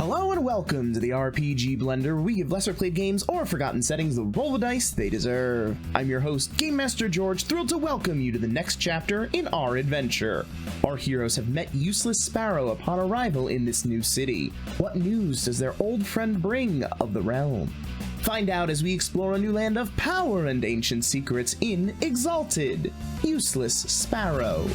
Hello and welcome to the RPG Blender, where we give lesser played games or forgotten settings the roll of dice they deserve. I'm your host, Game Master George, thrilled to welcome you to the next chapter in our adventure. Our heroes have met Useless Sparrow upon arrival in this new city. What news does their old friend bring of the realm? Find out as we explore a new land of power and ancient secrets in Exalted, Useless Sparrow.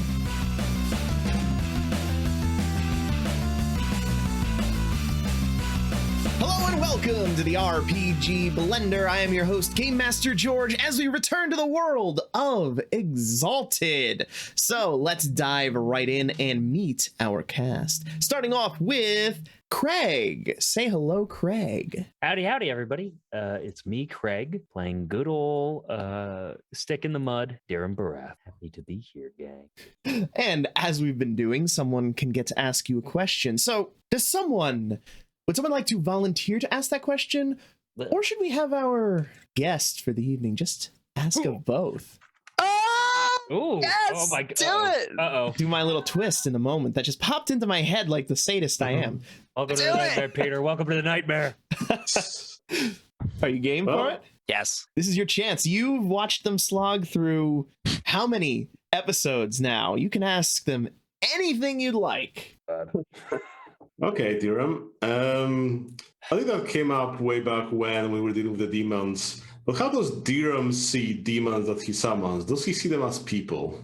Hello and welcome to the RPG Blender. I am your host, Game Master George, as we return to the world of Exalted. So let's dive right in and meet our cast. Starting off with Craig. Say hello, Craig. Howdy, everybody. It's me, Craig, playing good old stick in the mud, Darren Barath. Happy to be here, gang. And as we've been doing, someone can get to ask you a question. So would someone like to volunteer to ask that question? Or should we have our guest for the evening just ask of both? Ooh, yes, oh my god. Do it. Uh-oh. Do my little twist in the moment that just popped into my head like the sadist I am. Welcome to the nightmare, Peter. Welcome to the nightmare. Are you game for it? Yes. This is your chance. You've watched them slog through how many episodes now? You can ask them anything you'd like. Okay, Dirham. I think that came up way back when we were dealing with the demons. But how does Dirham see demons that he summons? Does he see them as people?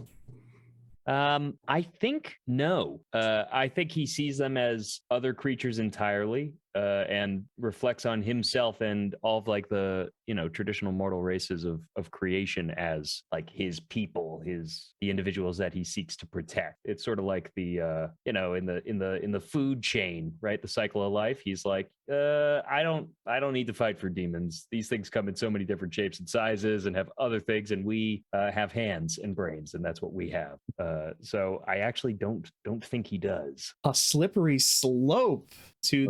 I think no. I think he sees them as other creatures entirely, and reflects on himself and all of like the traditional mortal races of creation as like his people, the individuals that he seeks to protect. It's sort of like the in the food chain, right? The cycle of life. He's like, I don't need to fight for demons. These things come in so many different shapes and sizes and have other things, and we have hands and brains, and that's what we have. So I actually don't think he does. A slippery slope to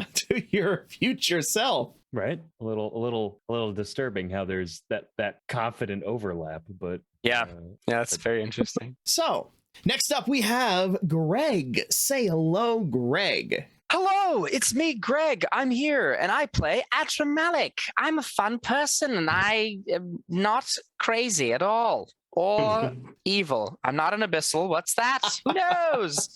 to your future self. Right. A little disturbing how there's that confident overlap, but yeah, that's very interesting. So next up we have Greg. Say hello, Greg. Hello, it's me, Greg. I'm here, and I play Atra Malik. I'm a fun person, and I am not crazy at all or evil. I'm not an abyssal. What's that? Who knows?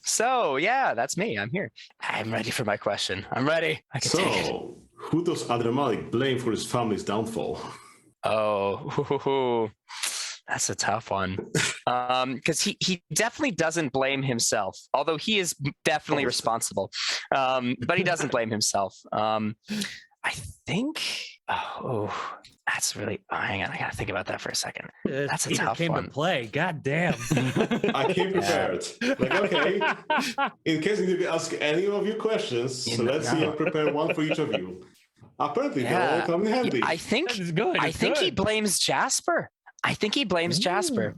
So yeah, that's me. I'm here. I'm ready for my question. I'm ready. I can take it. Who does Adramalik blame for his family's downfall? Oh, that's a tough one. Because he definitely doesn't blame himself, although he is definitely responsible. But he doesn't blame himself. I think. Oh, that's really. Hang on, I gotta think about that for a second. That's a Peter tough came one. to play. God damn. I came prepared. Like, okay, in case you can ask any of your questions, so let's see. I prepare one for each of you. Apparently, they all come in handy. I think. This is good. I think he blames Jasper. Jasper,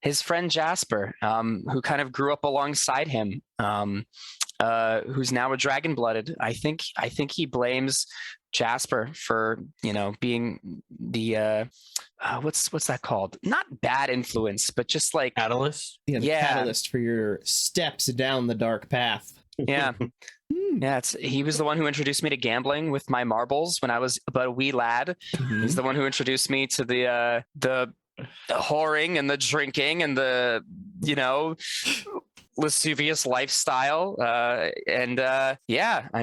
his friend Jasper, who kind of grew up alongside him, who's now a dragon-blooded. I think he blames Jasper for being the what's that called? Not bad influence, but just like catalyst. The catalyst for your steps down the dark path. Yeah. Yeah, he was the one who introduced me to gambling with my marbles when I was about a wee lad. Mm-hmm. He's the one who introduced me to the whoring and the drinking and the lascivious lifestyle. I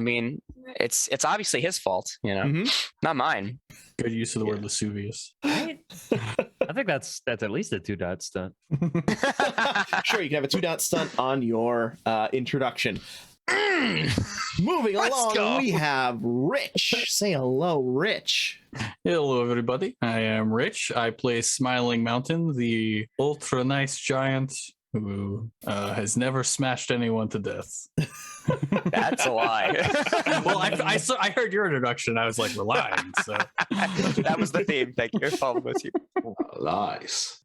mean, it's obviously his fault, not mine. Good use of the word lascivious. Right? I think that's at least a 2-dot stunt. Sure, you can have a 2-dot stunt on your introduction. Moving along, we have Rich. Say hello, Rich. Hello, everybody. I am Rich. I play Smiling Mountain, the ultra nice giant who has never smashed anyone to death. That's a lie. Well, I heard your introduction. I was like, we're lying. So that was the theme. Thank you. All with you. Lies.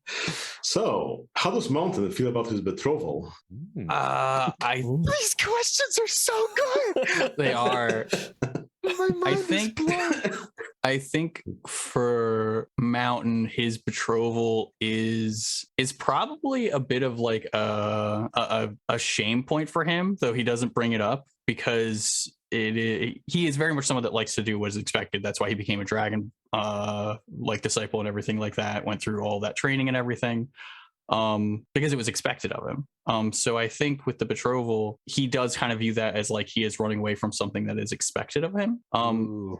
So, how does Mountain feel about his betrothal? These questions are so good. They are. I I think for Mountain, his betrothal is probably a bit of like a shame point for him, though he doesn't bring it up because he is very much someone that likes to do what is expected. That's why he became a dragon like disciple and everything like that. Went through all that training and everything. Because it was expected of him. So I think with the betrothal, he does kind of view that as like he is running away from something that is expected of him.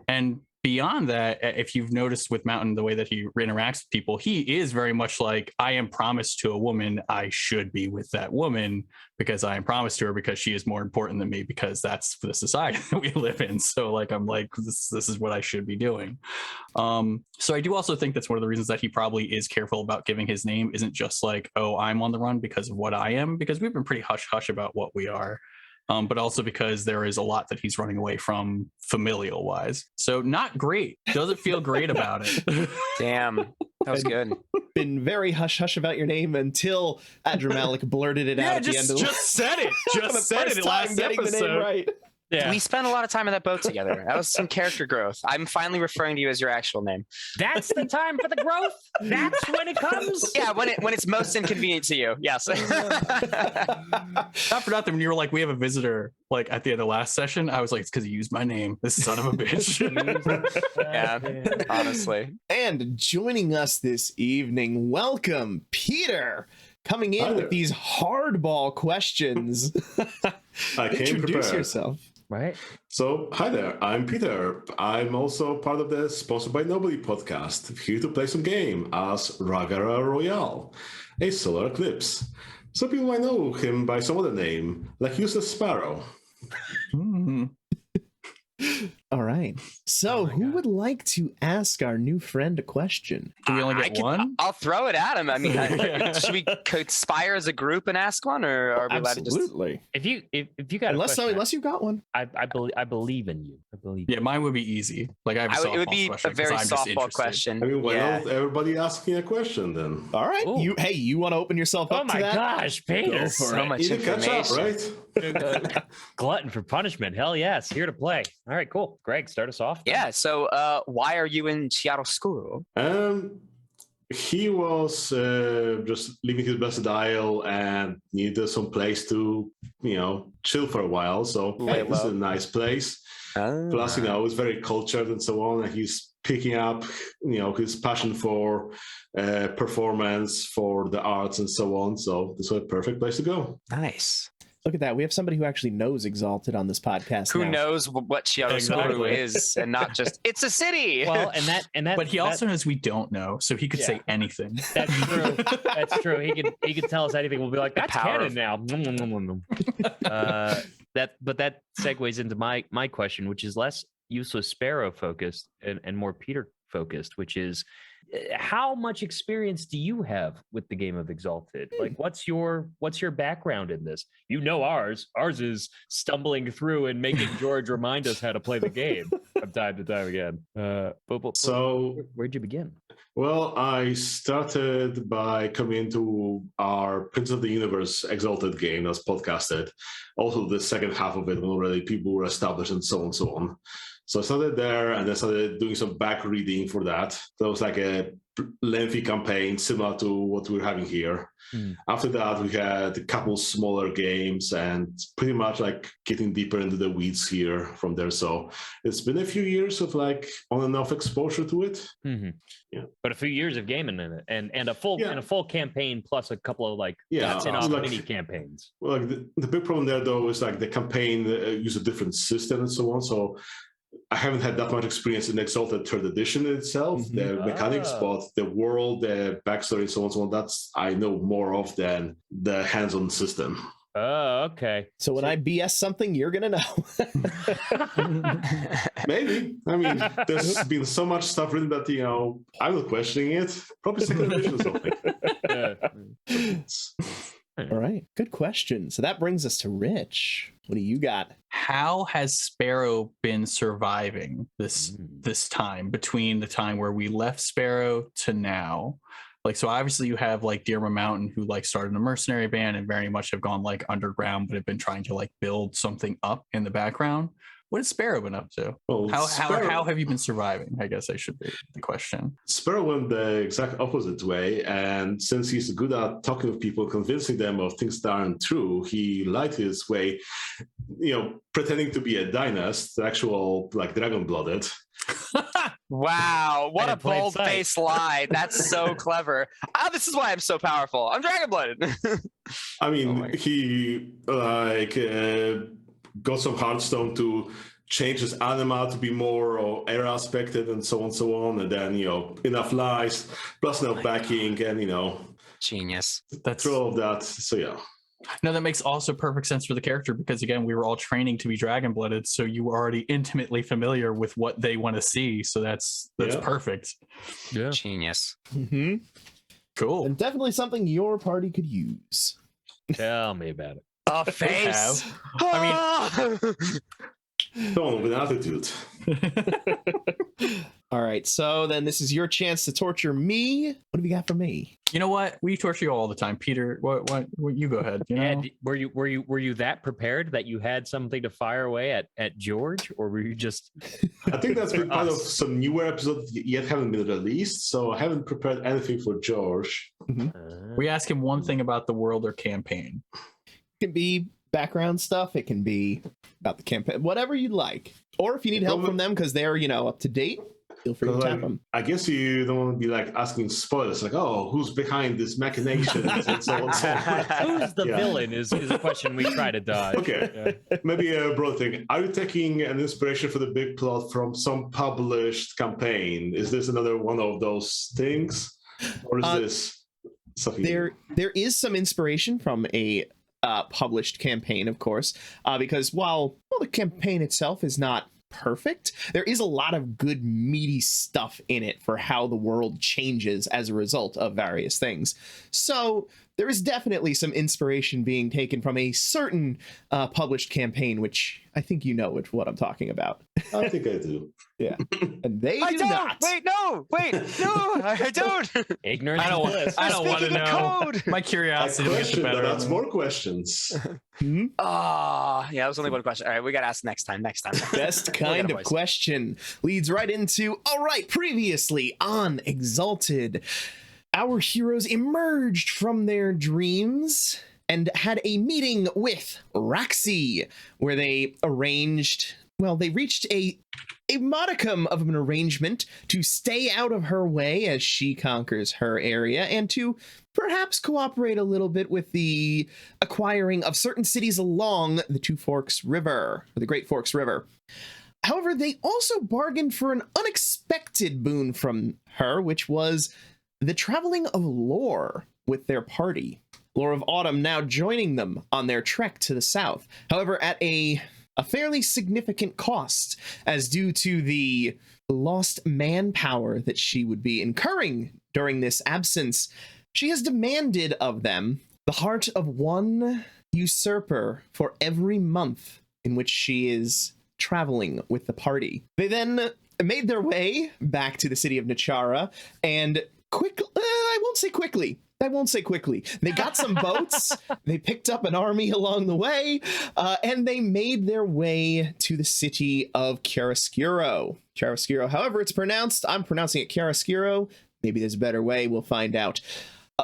And beyond that, if you've noticed with Mountain, the way that he interacts with people, he is very much like, I am promised to a woman, I should be with that woman because I am promised to her because she is more important than me, because that's the society that we live in. So like, I'm like, this is what I should be doing. So I do also think that's one of the reasons that he probably is careful about giving his name, isn't just like, oh, I'm on the run because of what I am, because we've been pretty hush-hush about what we are. But also because there is a lot that he's running away from familial wise. So not great. Doesn't feel great about it. Damn, that was good. Been very hush-hush about your name until Adramalik blurted it out at the end of the just said it. Just said it last getting the name episode. right. Yeah. We spent a lot of time in that boat together. That was some character growth. I'm finally referring to you as your actual name. That's the time for the growth. That's when it comes. Yeah, when it's most inconvenient to you. Yes. Not for nothing, when you were like, we have a visitor, like at the end of last session, I was like, it's because he used my name. This son of a bitch. Yeah, honestly. And joining us this evening, welcome Peter, coming in with these hardball questions. I came Introduce prepared. yourself. Right. So, hi there, I'm Peter. I'm also part of the Sponsored by Nobody podcast, here to play some game as Ragara Royale, a solar eclipse. Some people might know him by some other name, like Useless Sparrow. All right. So, who would like to ask our new friend a question? Do we only get one? I'll throw it at him. I mean, should we conspire as a group and ask one, or are we allowed to just? Absolutely. If you got a question, Unless you've got one. I believe in you. I believe. Yeah, mine would be easy. Like I have a softball It would be question a very 'cause I'm just softball interested. question. I mean, why Yeah. not everybody asking a question then? All right. Ooh. You want to open yourself Oh up to my that? gosh, Peter! Go for So it. much Easy catch up, information. right? Glutton for punishment. Hell yes, here to play. All right, cool. Greg, start us off. Yeah. So, why are you in chiaroscuro? He was just leaving his blessed isle and needed some place to, chill for a while. So Lay hey, this is a low. nice place. Plus, he's very cultured and so on, and he's picking up, his passion for performance, for the arts and so on. So this was a perfect place to go. Nice. Look at that. We have somebody who actually knows Exalted on this podcast. Who now. knows what chiaroscuro Exactly. is, and not just it's a city. Well, and that. But he also knows we don't know, so he could say anything. That's true. That's true. He could tell us anything. We'll be like, that's power canon now. That segues into my question, which is less Useless Sparrow focused and more Peter focused, which is, how much experience do you have with the game of Exalted? Like, what's your background in this? Ours. Ours is stumbling through and making George remind us how to play the game from time to time again. But So, where'd you begin? well, I started by coming into our Prince of the Universe Exalted game that's podcasted. Also, the second half of it, when already people were established and so on and so on. So I started there and then started doing some back reading for that. That was like a lengthy campaign similar to what we're having here. After that, we had a couple smaller games and pretty much like getting deeper into the weeds here from there. So it's been a few years of like on and off exposure to it. Yeah. But a few years of gaming in it and a full campaign plus a couple of dots and off mini campaigns. Well, like the big problem there though is like the campaign use a different system and so on. So I haven't had that much experience in Exalted 3rd edition itself, the mechanics, but the world, the backstory, and so on, that's I know more of than the hands-on system. Oh, okay. So when I BS something, you're going to know. Maybe. I mean, there's been so much stuff written that, I'm not questioning it. Probably 2nd edition or something. All right. Good question. So that brings us to Rich. What do you got? How has Sparrow been surviving this time between the time where we left Sparrow to now? Like, so obviously you have like Dearma Mountain, who like started a mercenary band and very much have gone like underground, but have been trying to like build something up in the background. What has Sparrow been up to? Well, How have you been surviving? I guess I should be the question. Sparrow went the exact opposite way, and since he's good at talking with people, convincing them of things that aren't true, he lied his way, pretending to be a dynast, the actual like dragon-blooded. Wow, what And a in plain bold-faced lie. That's so clever. This is why I'm so powerful. I'm dragon-blooded. I mean, Oh my God. he got some Hearthstone to change his anima to be more air aspected and so on, and then enough lies plus enough backing and Genius. That's through all of that. So yeah. no, that makes also perfect sense for the character because again, we were all training to be dragon blooded, so you were already intimately familiar with what they want to see. So that's Yeah. perfect. Yeah. Genius. Mm-hmm. Cool. And definitely something your party could use. Tell me about it. A face. I Come on, with attitude. All right, so then this is your chance to torture me. What have you got for me? You know what? We torture you all the time, Peter. What you go ahead. You know? And were you that prepared that you had something to fire away at George, or were you just? I think that's been For part of us. some newer episodes yet haven't been released, so I haven't prepared anything for George. We ask him one thing about the world or campaign. It can be background stuff. It can be about the campaign, whatever you'd like. Or if you need help from them because they're up to date, feel free to tap them. I guess you don't want to be like asking spoilers, like, oh, who's behind this machination and so on. Who's the Yeah. villain is a question we try to dodge. Okay. Maybe a broad thing. Are you taking an inspiration for the big plot from some published campaign? Is this another one of those things, or is this something? There is some inspiration from a published campaign, of course, because while the campaign itself is not perfect, there is a lot of good meaty stuff in it for how the world changes as a result of various things. So there is definitely some inspiration being taken from a certain published campaign, which I think you know what I'm talking about. I think I do. Yeah, and they I do don't. not. Wait, no, I don't. Ignorance. I don't is bliss. want to Speaking of know. code. My I curiosity will get the question better. that. That's of me. more questions. Hmm? Yeah, that was only one question. All right, we got to ask next time. Best kind of boys. question leads right into, all right, previously on Exalted, our heroes emerged from their dreams and had a meeting with Roxy, where they reached a modicum of an arrangement to stay out of her way as she conquers her area and to perhaps cooperate a little bit with the acquiring of certain cities along the the Great Forks River. However, they also bargained for an unexpected boon from her, which was the traveling of Lore with their party. Lore of Autumn now joining them on their trek to the south. However, at a fairly significant cost, as due to the lost manpower that she would be incurring during this absence, she has demanded of them the heart of one usurper for every month in which she is traveling with the party. They then made their way back to the city of Nachara and I won't say quickly. They got some boats, they picked up an army along the way, and they made their way to the city of Chiaroscuro. However it's pronounced, I'm pronouncing it Chiaroscuro. Maybe there's a better way, we'll find out.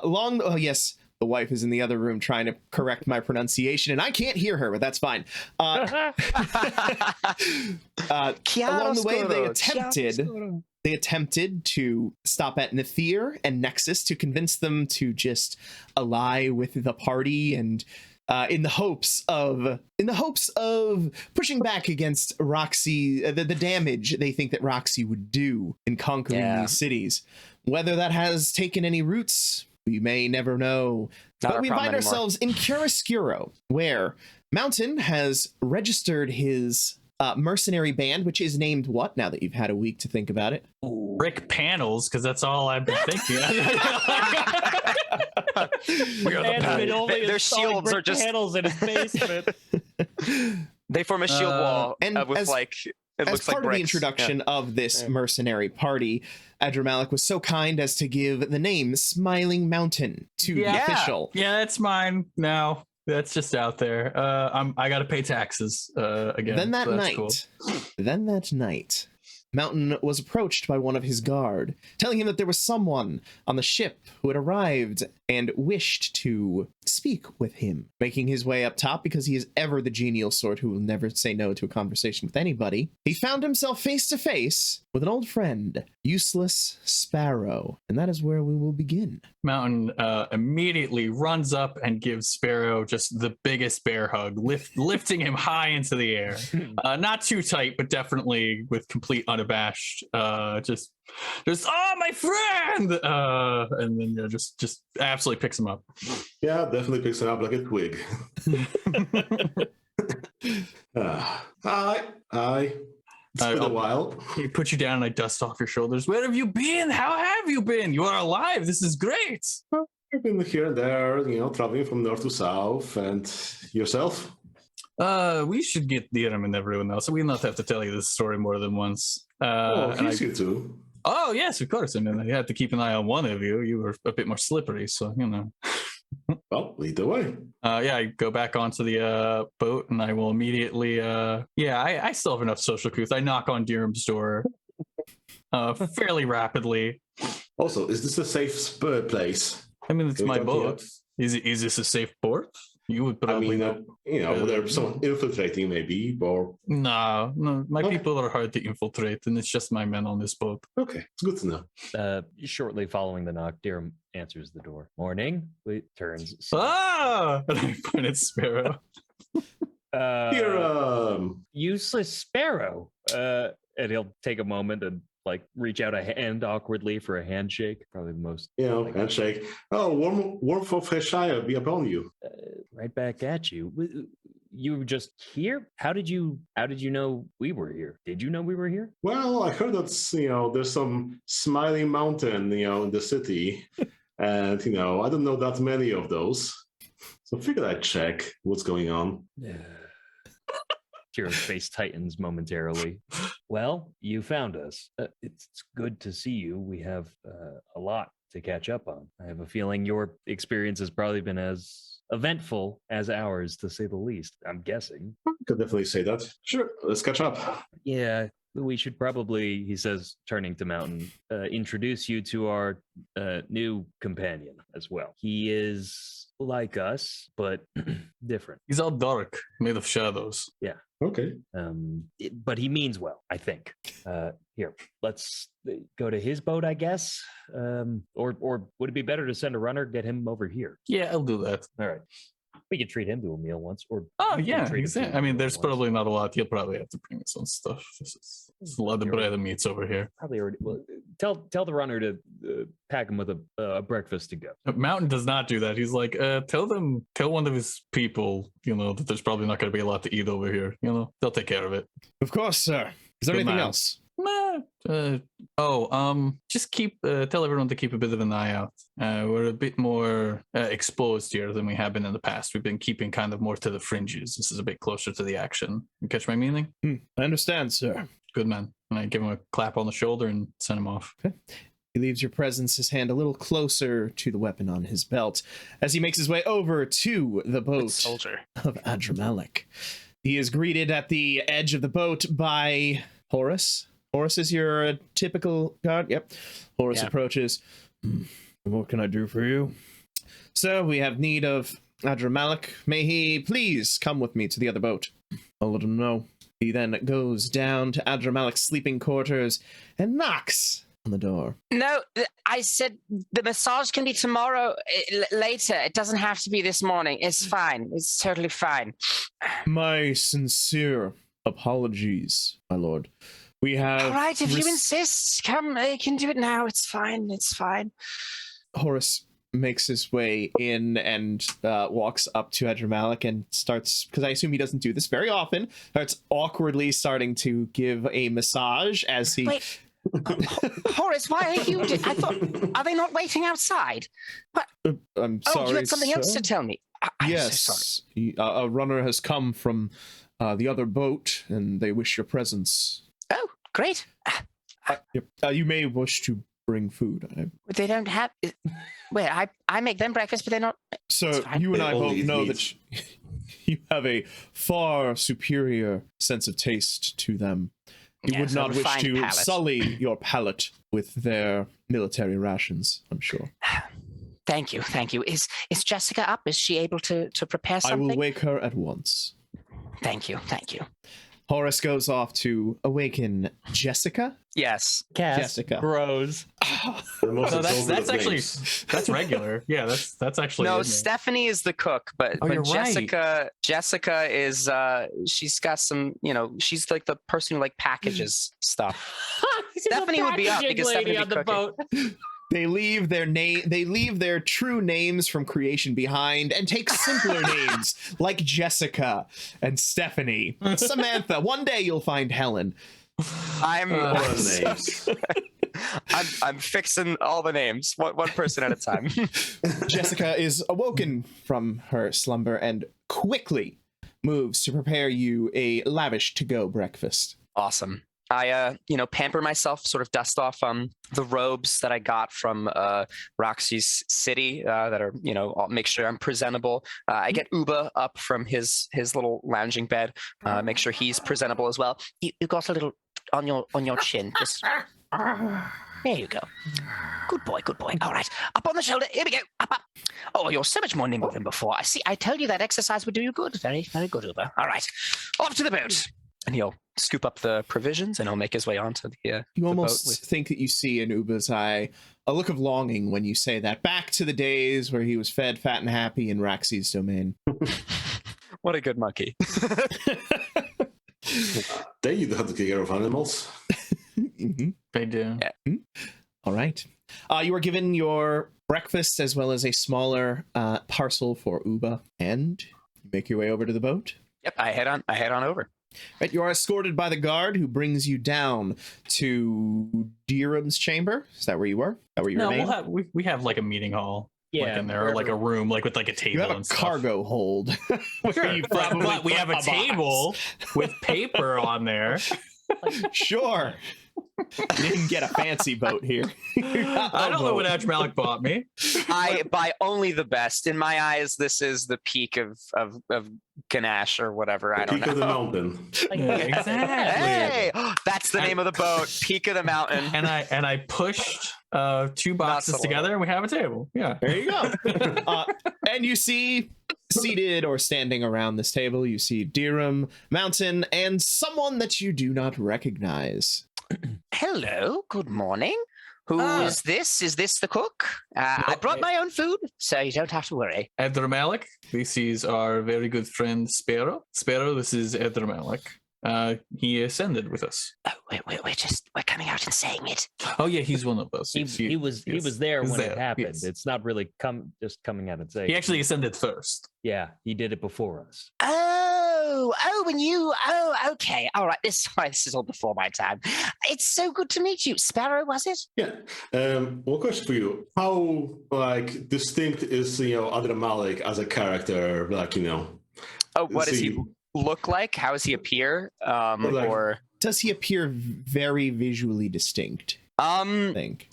Yes, the wife is in the other room trying to correct my pronunciation, and I can't hear her, but that's fine. Along the way, they attempted to stop at Nathir and Nexus to convince them to just ally with the party, and in the hopes of pushing back against Roxy, the damage they think that Roxy would do in conquering these cities. Whether that has taken any roots, we may never know. But we find ourselves in Chiaroscuro, where Mountain has registered his mercenary band, which is named what, now that you've had a week to think about it? Brick panels, because that's all I've been thinking. Their shields are just panels in his basement. They form a shield wall and with as looks part like of the introduction of this mercenary party, Adramalik was so kind as to give the name Smiling Mountain to the official. Yeah, that's mine now. That's just out there. I gotta pay taxes again. Then that so that's night, cool. Mountain was approached by one of his guard, telling him that there was someone on the ship who had arrived and wished to speak with him. Making his way up top, because he is ever the genial sort who will never say no to a conversation with anybody, he found himself face to face with an old friend, Useless Sparrow. And that is where we will begin. Mountain immediately runs up and gives Sparrow just the biggest bear hug, lifting him high into the air. Not too tight, but definitely with complete unabashed. Just oh, my friend, and then just absolutely picks him up. Yeah, definitely picks it up like a twig. Hi. It's been a while. He puts you down and I dust off your shoulders. Where have you been? How have you been? You are alive. This is great. I've been here and there, traveling from north to south. And yourself? We should get Dirham and everyone else. We'll not have to tell you this story more than once. He's here too. Oh, yes, of course. I mean, I had to keep an eye on one of you. You were a bit more slippery, so, Well, lead the way. I go back onto the boat and I will immediately, I still have enough social couth. I knock on Dirham's door fairly rapidly. Also, is this a safe place? I mean, it's my boat. Is this a safe port? You would probably know. There's someone infiltrating maybe, or... No, my people are hard to infiltrate, and it's just my men on this boat. Okay, it's good to know. Shortly following the knock, Dirham answers the door. Morning. Turns. Ah! And I point at Sparrow. Useless Sparrow. And he'll take a moment and reach out a hand awkwardly for a handshake. Probably the most handshake. Oh, warmth of fresh air be upon you. Right back at you. You were just here? How did you know we were here? Did you know we were here? Well, I heard that there's some smiling mountain in the city. And I don't know that many of those. So I figured I'd check what's going on. Tiro's face tightens momentarily. Well, you found us. It's good to see you. We have a lot to catch up on. I have a feeling your experience has probably been as eventful as ours, to say the least. I'm guessing. Could definitely say that. Sure, let's catch up. Yeah, we should probably, he says, turning to Mountain, introduce you to our new companion as well. He is like us, but different. He's all dark, made of shadows. Yeah. Okay. But he means well, I think. Here, let's go to his boat, I guess. Or would it be better to send a runner, get him over here? Yeah, I'll do that. All right. We could treat him to a meal once, or exactly. I mean, there's probably not a lot. He'll probably have to bring us some stuff. There's a lot of bread and meats over here. Probably already. Well, tell the runner to pack him with a breakfast to go. Mountain does not do that. He's like, tell one of his people, that there's probably not going to be a lot to eat over here. They'll take care of it. Of course, sir. Is there anything else? Just tell everyone to keep a bit of an eye out. We're a bit more exposed here than we have been in the past. We've been keeping kind of more to the fringes. This is a bit closer to the action. You catch my meaning? I understand, sir. Good man. And I give him a clap on the shoulder and send him off. Okay. He leaves your presence, his hand a little closer to the weapon on his belt, as he makes his way over to the boat of Adramelech. He is greeted at the edge of the boat by Horus. Horus is your typical guard. Yep. Horus approaches. What can I do for you? Sir, we have need of Adramelech. May he please come with me to the other boat? I'll let him know. He then goes down to Adramelech's sleeping quarters and knocks on the door. No, I said the massage can be tomorrow later. It doesn't have to be this morning. It's fine. It's totally fine. My sincere apologies, my lord. We have... All right, if you insist, come, you can do it now. It's fine. It's fine. Horus makes his way in and walks up to Adramelech and starts, because I assume he doesn't do this very often, starts awkwardly starting to give a massage as he... Wait, Horus, why are you... I thought, are they not waiting outside? What? I'm sorry, you had something else to tell me. I'm yes, so sorry. A runner has come from the other boat, and they wish your presence. Oh, great. You may wish to bring food. They don't have. Wait, I make them breakfast, but they're not. So fine. you and They I only both eat know meat. that you have a far superior sense of taste to them. You Yes, would a not wish refined to palate. sully your palate with their military rations, I'm sure. Thank you. Is Jessica up? Is she able to prepare I something? will wake her at once. Thank you. Horace goes off to awaken Jessica. Yes. Jessica. grows. The most No, exalted that's of actually names. that's regular. Yeah, that's actually No, isn't it? Stephanie is the cook, but Oh, you're right. Jessica is she's got some, she's like the person who like packages stuff. Stephanie would be up because Stephanie would be cooking. They leave their true names from creation behind and take simpler names like Jessica and Stephanie. Samantha. One day you'll find Helen. I'm What are the names? I'm fixing all the names, one person at a time. Jessica is awoken from her slumber and quickly moves to prepare you a lavish to-go breakfast. Awesome. I pamper myself, sort of dust off the robes that I got from Roxy's city that are, I'll make sure I'm presentable. I get Uba up from his little lounging bed, make sure he's presentable as well. You got a little on your chin. Just there you go. Good boy. All right, up on the shoulder. Here we go. Up. Oh, you're so much more nimble than before. I told you that exercise would do you good. Very, very good, Uba. All right, off to the boat. And he'll scoop up the provisions and he'll make his way onto the You almost boat with... think that you see in Uba's eye a look of longing when you say that. Back to the days where he was fed, fat, and happy in Raxi's domain. What a good monkey. They used to have to take care of animals. Mm-hmm. They do. Yeah. All right. You are given your breakfast as well as a smaller parcel for Uba, and you make your way over to the boat. Yep, I head on over. Right, you are escorted by the guard who brings you down to Dirham's chamber. Is that where you were? Is that where you No, remain? we have like a meeting hall. Yeah, Like in there, or like a room, like with like a table You have a and stuff. cargo hold. where Sure, you but probably we put have a box. table with paper on there. Sure. You didn't get a fancy boat here. I don't know what Edge Malik bought me. I buy only the best. In my eyes, this is the peak of Ganache or whatever. I don't Peak know. of the mountain. Yeah, exactly. Hey, that's the name of the boat, Peak of the Mountain. And I pushed 2 boxes subtle. together, and we have a table. Yeah. There you go. And you see, seated or standing around this table, you see Dirham, Mountain, and someone that you do not recognize. Hello, good morning. Who is this? Is this the cook? I brought my own food, so you don't have to worry. Edr Malik, this is our very good friend Sparrow. Sparrow, this is Edr Malik. He ascended with us. Oh, we're coming out and saying it. Oh yeah, he's one of us. He was there He's when it there, happened. yes. It's not really just coming out and saying. He actually ascended first. Yeah, he did it before us. Okay. All right. This is all before my time. It's so good to meet you. Sparrow, was it? Yeah. One question for you: how distinct is Adra Malik as a character? Oh, what does he look like? How does he appear? Does he appear very visually distinct? I think.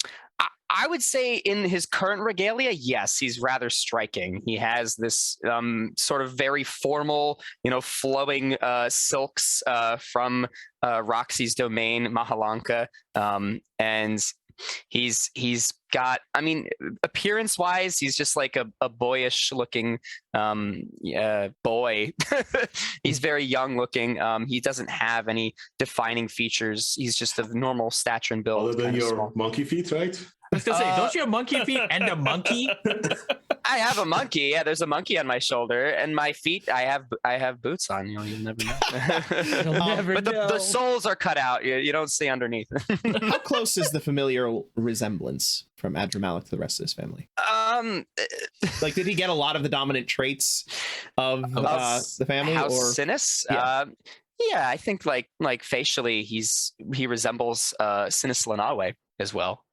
I would say in his current regalia, yes, he's rather striking. He has this sort of very formal, flowing silks from Roxy's domain, Mahalanka, and he's got, appearance wise, he's just like a boyish looking boy. He's very young looking. He doesn't have any defining features. He's just of normal stature and build. Other than your small. monkey feet, right? I was gonna say, don't you have monkey feet and a monkey? I have a monkey. Yeah, there's a monkey on my shoulder, and my feet. I have boots on. You'll never know. You'll never but know. the soles are cut out. You don't see underneath. How close is the familial resemblance from Adramalik to the rest of his family? Did he get a lot of the dominant traits of the family? House Sinis? Yeah. Yeah, I think like facially, he resembles Sinis Lanawe as well.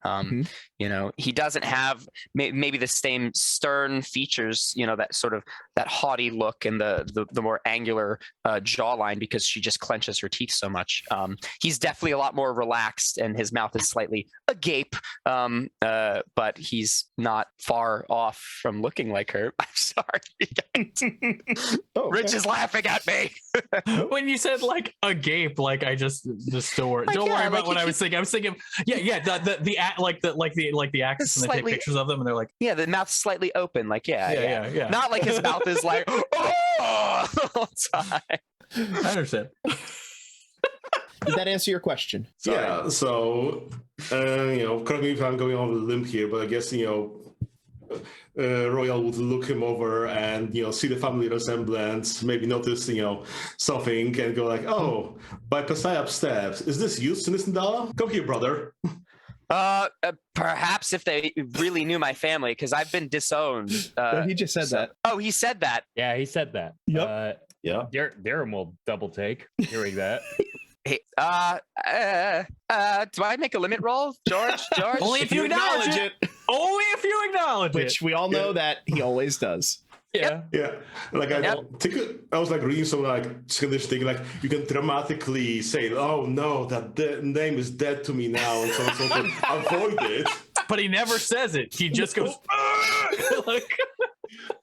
He doesn't have maybe the same stern features, that sort of that haughty look and the more angular jawline, because she just clenches her teeth so much. He's definitely a lot more relaxed, and his mouth is slightly agape, but he's not far off from looking like her. I'm sorry. Rich is laughing at me. When you said like agape, like I just don't worry. Don't worry about what I was thinking. I was thinking, the actors when they take pictures of them and they're like, the mouth's slightly open, like yeah. Not like his mouth is like all the time. I understand. Did that answer your question? Sorry. Yeah. So, correct me if I'm going on a limb here, but I guess Royal would look him over and see the family resemblance, maybe notice something, and go like, "Oh, by Passai steps, is this you, Sinistandala? Come here, brother." Perhaps if they really knew my family, because I've been disowned. He just said that. Oh, he said that. Yeah, he said that. Yep. Yeah. Darren will double take hearing that. Hey, do I make a limit roll, George? Only if you acknowledge it. Only if you acknowledge it. Which we all know that he always does. Yeah. Yeah. Like I was like reading some like Scottish thing, like you can dramatically say, "Oh no, that name is dead to me now," and so to avoid it. But he never says it. He just goes, Put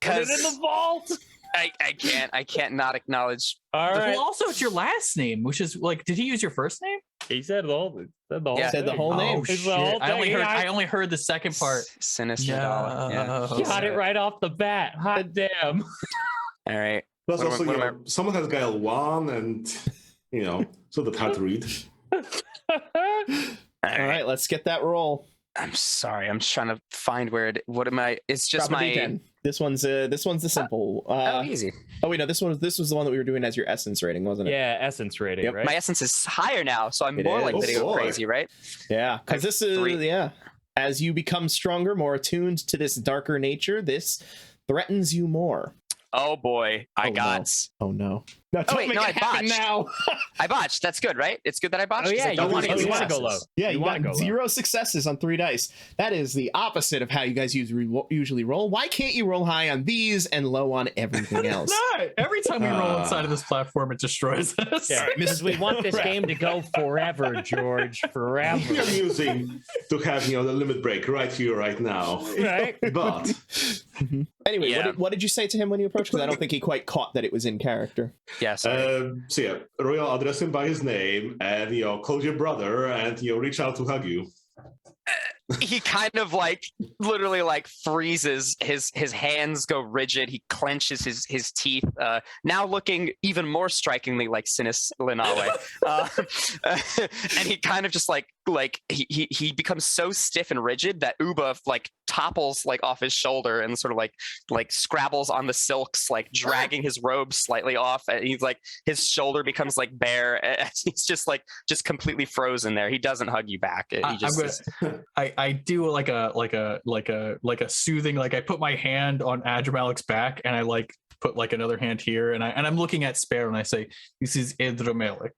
it in the vault. I can't not acknowledge. All right. Well, also it's your last name, which is like, did he use your first name? He said the whole Said the whole name. Oh, shit. I only heard the second part. Sinister. No. Yeah. Got it right off the bat. Hot damn. All right. Plus, also, someone has Gael 1, and so that's hard to read. All right, let's get that roll. I'm sorry. I'm trying to find where it. What am I? It's just Drop a my. D10. This one's the simple. Easy. Oh wait, no. This was the one that we were doing as your essence rating, wasn't it? Yeah, essence rating, Yep. right? My essence is higher now, so I'm more likely to go crazy, right? Yeah, because this is 3. As you become stronger, more attuned to this darker nature, this threatens you more. Oh boy, I got. Oh no! No, I botched. Now. I botched. That's good, right? It's good that I botched. Oh yeah, you want to go low. Yeah, you want got 0 successes on 3 dice. That is the opposite of how you guys usually roll. Why can't you roll high on these and low on everything else? No, every time we roll inside of this platform, it destroys us. Yeah, because we want this game to go forever, George, forever. It's amusing to have the limit break right here, right now. Right? But anyway, what did you say to him when you approached? Because I don't think he quite caught that it was in character. Yes. Royal address him by his name, and call your brother, and reach out to hug you. He kind of literally freezes. His hands go rigid. He clenches his teeth, now looking even more strikingly like Sinis Linawe. And he kind of just he becomes so stiff and rigid that Uba topples off his shoulder and sort of scrabbles on the silks, dragging his robe slightly off. And he's his shoulder becomes bare. And he's just completely frozen there. He doesn't hug you back. He just I do like a soothing, I put my hand on Adramalik's back and I put another hand here and I'm looking at Sparrow and I say, "This is Adramalik."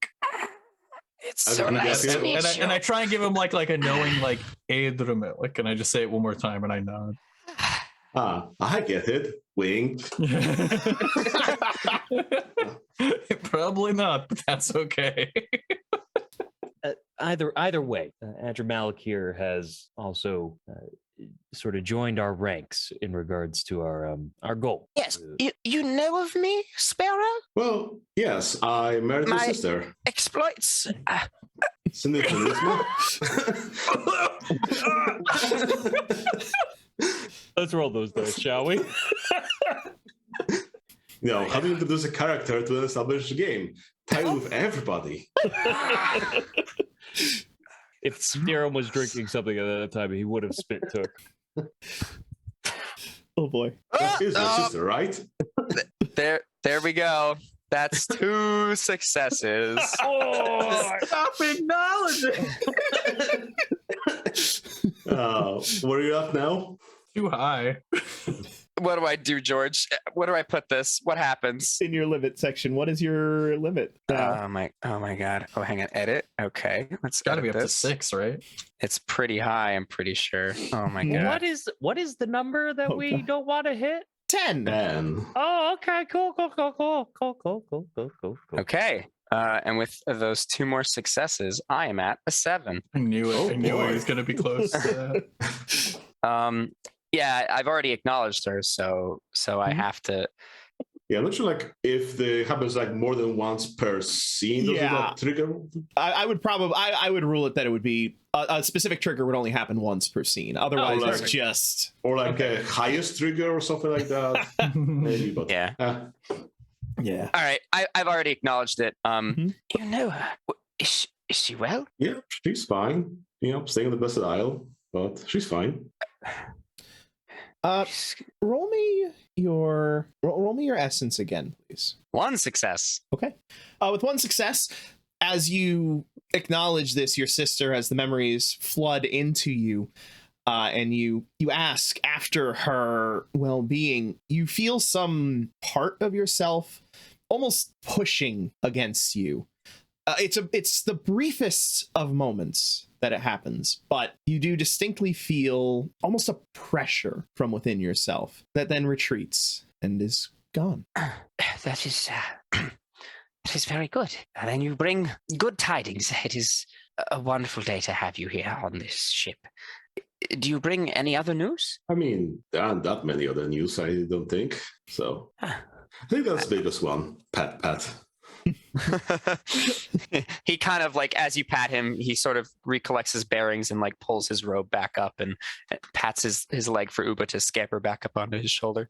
It's so nice to meet you. And I try and give him a knowing Adramalik, and I just say it one more time and I nod. I get it. Wink. Probably not, but that's okay. Either way, Adramalik here has also sort of joined our ranks in regards to our goal. Yes, you know of me, Sparrow? Well, yes, I married your sister. Exploits. Let's roll those dice, shall we? How do you introduce a character to an established game? Tie with everybody. If Darren was drinking something at that time, he would have spit took. Oh boy. That is your sister, right? There we go. That's 2 successes. Stop acknowledging. Where are you at now? Too high. What do I do, George? Where do I put this? What happens? In your limit section, what is your limit now? Oh my God. Oh, hang on. Edit. Okay. Let's Got to be edit up to this. 6, right? It's pretty high, I'm pretty sure. Oh my God. What is the number that we God. don't want to hit? 10. Man. Oh, okay, cool. Okay. And with those 2 more successes, I am at a 7. I knew it. Oh, I knew boy. it was going to be close. To that. Yeah, I've already acknowledged her, so I have to. Yeah, I'm not sure like if it happens like more than once per scene, does it Yeah. not trigger? I would probably I would rule it that it would be a specific trigger would only happen once per scene. Otherwise, Oh, it's like- just Or like a highest trigger or something like that. Maybe, but Yeah. yeah. All right, I've already acknowledged it. Mhm. You know her. Is she well? Yeah, she's fine. You know, staying on the blessed isle, but she's fine. Roll me your essence again, please. 1 success. Okay. With 1 success, as you acknowledge this, your sister, as the memories flood into you, and you ask after her well-being, you feel some part of yourself almost pushing against you. It's the briefest of moments that it happens, but you do distinctly feel almost a pressure from within yourself that then retreats and is gone. That is very good. And then you bring good tidings. It is a wonderful day to have you here on this ship. Do you bring any other news? I mean, there aren't that many other news, I don't think. So I think that's the biggest one. Pat. He kind of like, as you pat him, he sort of recollects his bearings and like pulls his robe back up and pats his leg for Uba to scamper back up onto his shoulder.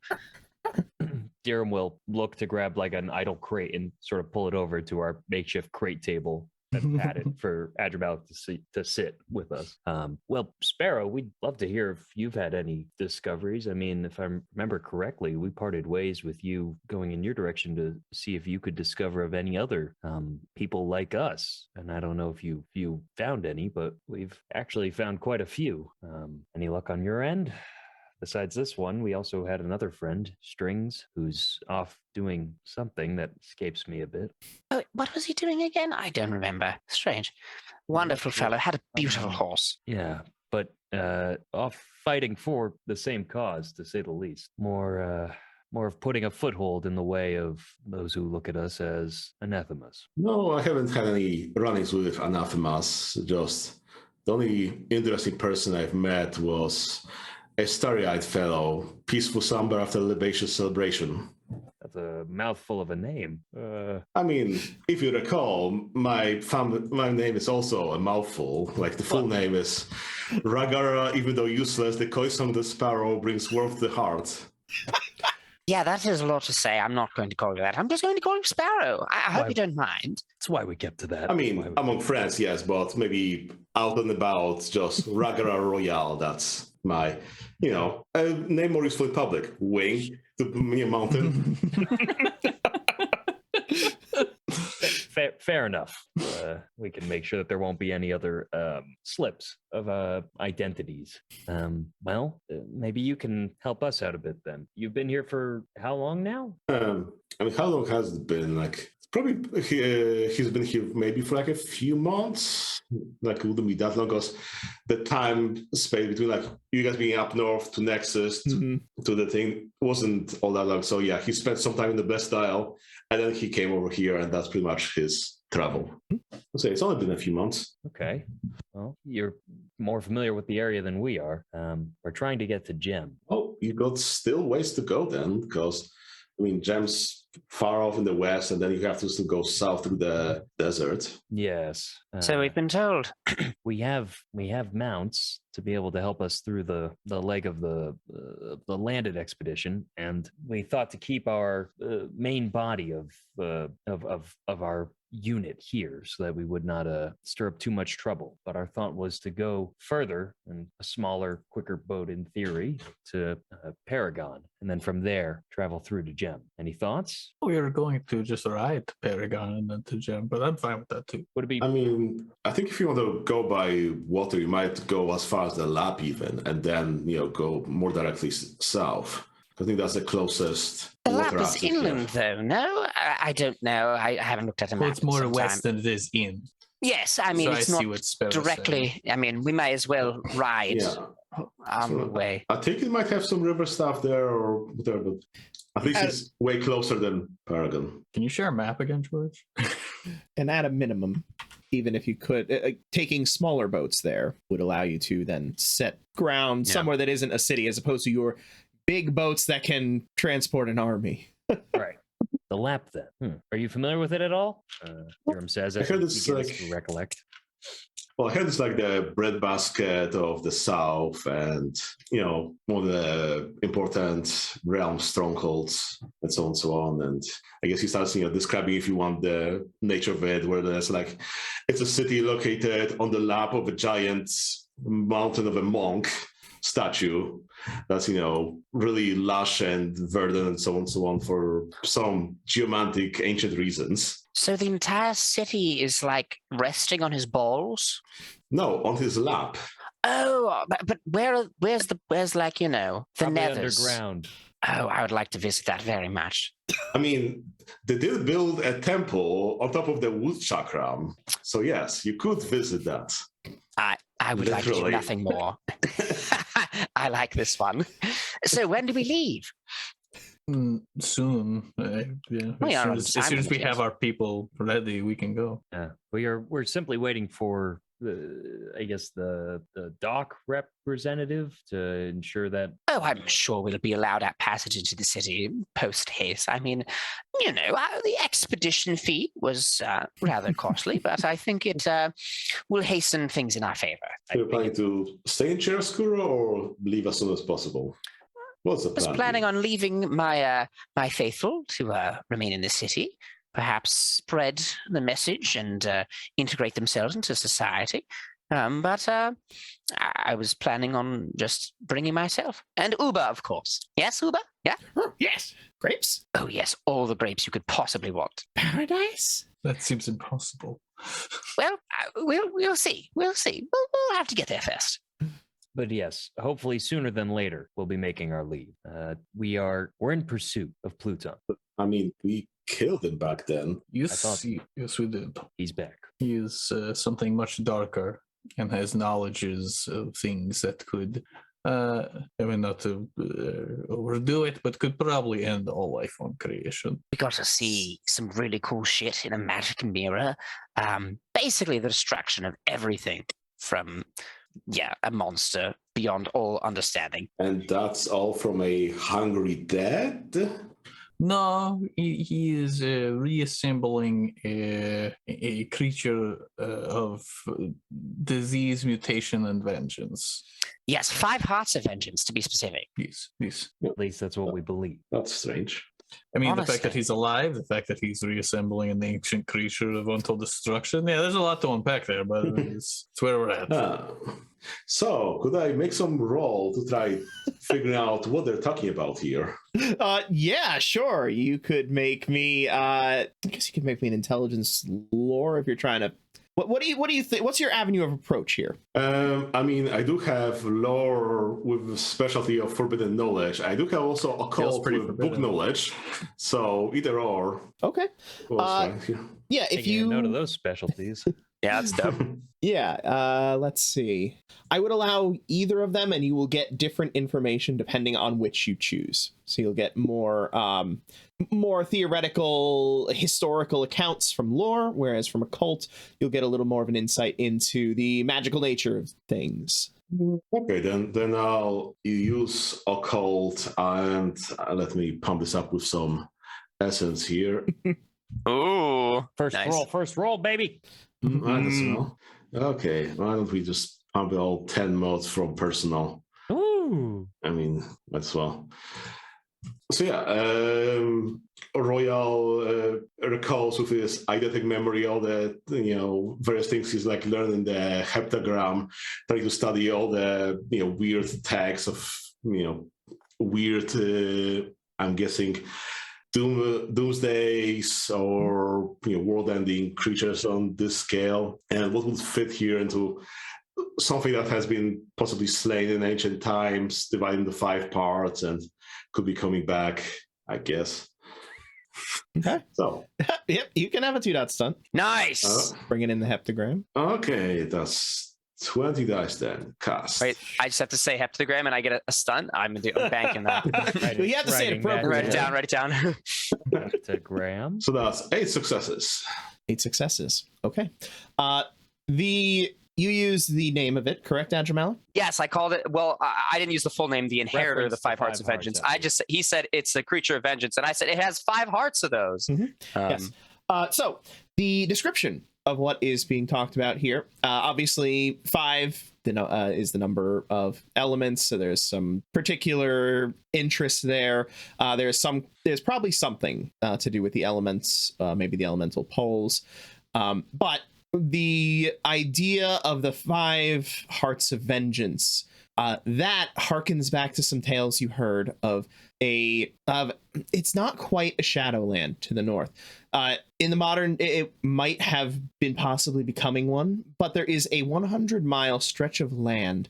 Dirham will look to grab like an idle crate and sort of pull it over to our makeshift crate table and pat it for Adramalik to sit with us. Well, Sparrow, we'd love to hear if you've had any discoveries. I mean, if I remember correctly, we parted ways with you going in your direction to see if you could discover of any other people like us. And I don't know if you found any, but we've actually found quite a few. Any luck on your end? Besides this one, we also had another friend, Strings, who's off doing something that escapes me a bit. Oh, what was he doing again? I don't remember. Strange. Wonderful fellow. Had a beautiful horse. Yeah, but off fighting for the same cause, to say the least. More of putting a foothold in the way of those who look at us as anathemas. No, I haven't had any run-ins with anathemas. Just the only interesting person I've met was a starry-eyed fellow, peaceful somber after a libaceous celebration. That's a mouthful of a name. I mean, if you recall, my name is also a mouthful. Like the full name is Ragara, even though useless, the Coisong the Sparrow brings warmth to the heart. Yeah, that is a lot to say. I'm not going to call you that. I'm just going to call you Sparrow. I hope you don't mind. That's why we kept to that. I mean, among friends, yes, but maybe out and about, just Ragara Royale, that's my, name more useful in public. Wing to me a mountain. Fair enough. We can make sure that there won't be any other slips of identities. Well, maybe you can help us out a bit then. You've been here for how long now? How long has it been? Like, probably he's been here maybe for like a few months. Like, it wouldn't be that long because the time space between like you guys being up north to Nexus to the thing wasn't all that long. So yeah, he spent some time in the Blessed Isle and then he came over here, and that's pretty much his travel. I'll say it's only been a few months. Okay. Well, you're more familiar with the area than we are. We're trying to get to Gem. Oh, you got still ways to go then, because Gem's far off in the west, and then you have to still go south through the desert. Yes. So we've been told. We have mounts to be able to help us through the leg of the landed expedition, and we thought to keep our main body of our unit here so that we would not stir up too much trouble. But our thought was to go further in a smaller, quicker boat in theory to Paragon, and then from there travel through to Gem. Any thoughts? We were going to just ride to Paragon and then to Gem, but I'm fine with that too. Would it be? I think if you want to go by water, you might go as far as the Lap even, and then go more directly south. I think that's the closest. The water lap is access inland, here. though. No, I don't know. I haven't looked at a map. Well, it's more in some west time. than it is in. Yes, I mean So I it's see not what Sparrow's saying. directly. I mean, we might as well ride Yeah. on the way. I think it might have some river stuff there or whatever, but at least it's way closer than Paragon. Can you share a map again, George? And at a minimum, even if you could, taking smaller boats there would allow you to then set ground somewhere that isn't a city, as opposed to your big boats that can transport an army. Right. The lap, then. Are you familiar with it at all? Durham says I as heard he it's begins like- to recollect. Well, I heard it's like the breadbasket of the south and, one of the important realm strongholds and so on and so on. And I guess he starts, describing, if you want, the nature of it, where there's like, it's a city located on the lap of a giant mountain of a monk statue that's, really lush and verdant and so on for some geomantic ancient reasons. So the entire city is like resting on his balls. No, on his lap. Oh, but where's like the Probably nethers? underground. Oh, I would like to visit that very much. I mean, they did build a temple on top of the wood chakram. So yes, you could visit that. I would like to do Literally. nothing more. I like this one. So when do we leave? Soon. Yeah. We are on As soon as we time, have our people ready, we can go. Yeah. We're simply waiting for the dock representative to ensure that. Oh, I'm sure we'll be allowed our passage into the city post haste. I mean, the expedition fee was rather costly, but I think it will hasten things in our favor. You're planning to stay in Chiaroscuro or leave as soon as possible? What's the I was plan? planning on leaving my faithful to remain in the city, perhaps spread the message and integrate themselves into society. But I was planning on just bringing myself. And Uber, of course. Yes, Uber? Yeah? Yes. Grapes? Oh, yes, all the grapes you could possibly want. Paradise? That seems impossible. Well, we'll see. We'll see. We'll have to get there first. But yes, hopefully sooner than later, we'll be making our leave. We're in pursuit of Pluton. I mean, we killed him back then. Yes, yes, we did. He's back. He is something much darker and has knowledges of things that could, I mean, not to overdo it, but could probably end all life on creation. We got to see some really cool shit in a magic mirror. Basically, the destruction of everything from, a monster beyond all understanding. And that's all from a hungry dead? No, he is reassembling a creature of disease, mutation, and vengeance. Yes, 5 hearts of vengeance, to be specific. Yes. At least that's what we believe. That's strange. I mean, the fact Honestly. that he's alive, the fact that he's reassembling an ancient creature of untold destruction. Yeah, there's a lot to unpack there, but it's where we're at. So, could I make some roll to try figuring out what they're talking about here? Yeah, sure. You could make me. I guess you could make me an intelligence lore if you're trying to. What do you think? What's your avenue of approach here? I mean, I do have lore with specialty of forbidden knowledge. I do have also occult pretty with book forbidden. knowledge. So either or. Okay. Well, it's fine. Yeah, if Taking you a note of those specialties. Yeah, that's dumb. Yeah, let's see. I would allow either of them, and you will get different information depending on which you choose. So you'll get more theoretical, historical accounts from lore, whereas from occult, you'll get a little more of an insight into the magical nature of things. Okay, then I'll use occult and let me pump this up with some essence here. Ooh, First roll, baby. Might as well. Okay, why don't we just pump all 10 mods from personal? Ooh. I mean, might as well. So yeah, Royal recalls with his eidetic memory all the various things he's like learned in the heptagram, trying to study all the weird tags of weird. I'm guessing doomsdays or world-ending creatures on this scale, and what would fit here into something that has been possibly slain in ancient times, divided into 5 parts, and could be coming back, I guess. Okay. So. Yep, you can have a 2-dot stunt. Nice. Bringing in the heptagram. Okay, that's 20 dice then. Cast. Wait, I just have to say heptagram and I get a stunt? I'm banking that. Well, you have to say it appropriately. Write it down. Heptagram. So that's 8 successes. 8 successes. Okay. You use the name of it, correct, Adramalik? Yes, I called it. Well, I didn't use the full name, the inheritor of the 5 hearts of vengeance. He said it's the creature of vengeance, and I said it has 5 hearts of those. Mm-hmm. Yes. So the description of what is being talked about here, obviously 5 is the number of elements, so there's some particular interest there. There's probably something to do with the elements, maybe the elemental poles, but the idea of the 5 hearts of vengeance, that harkens back to some tales you heard of it's not quite a Shadowland to the north. In the modern, it might have been possibly becoming one, but there is a 100-mile stretch of land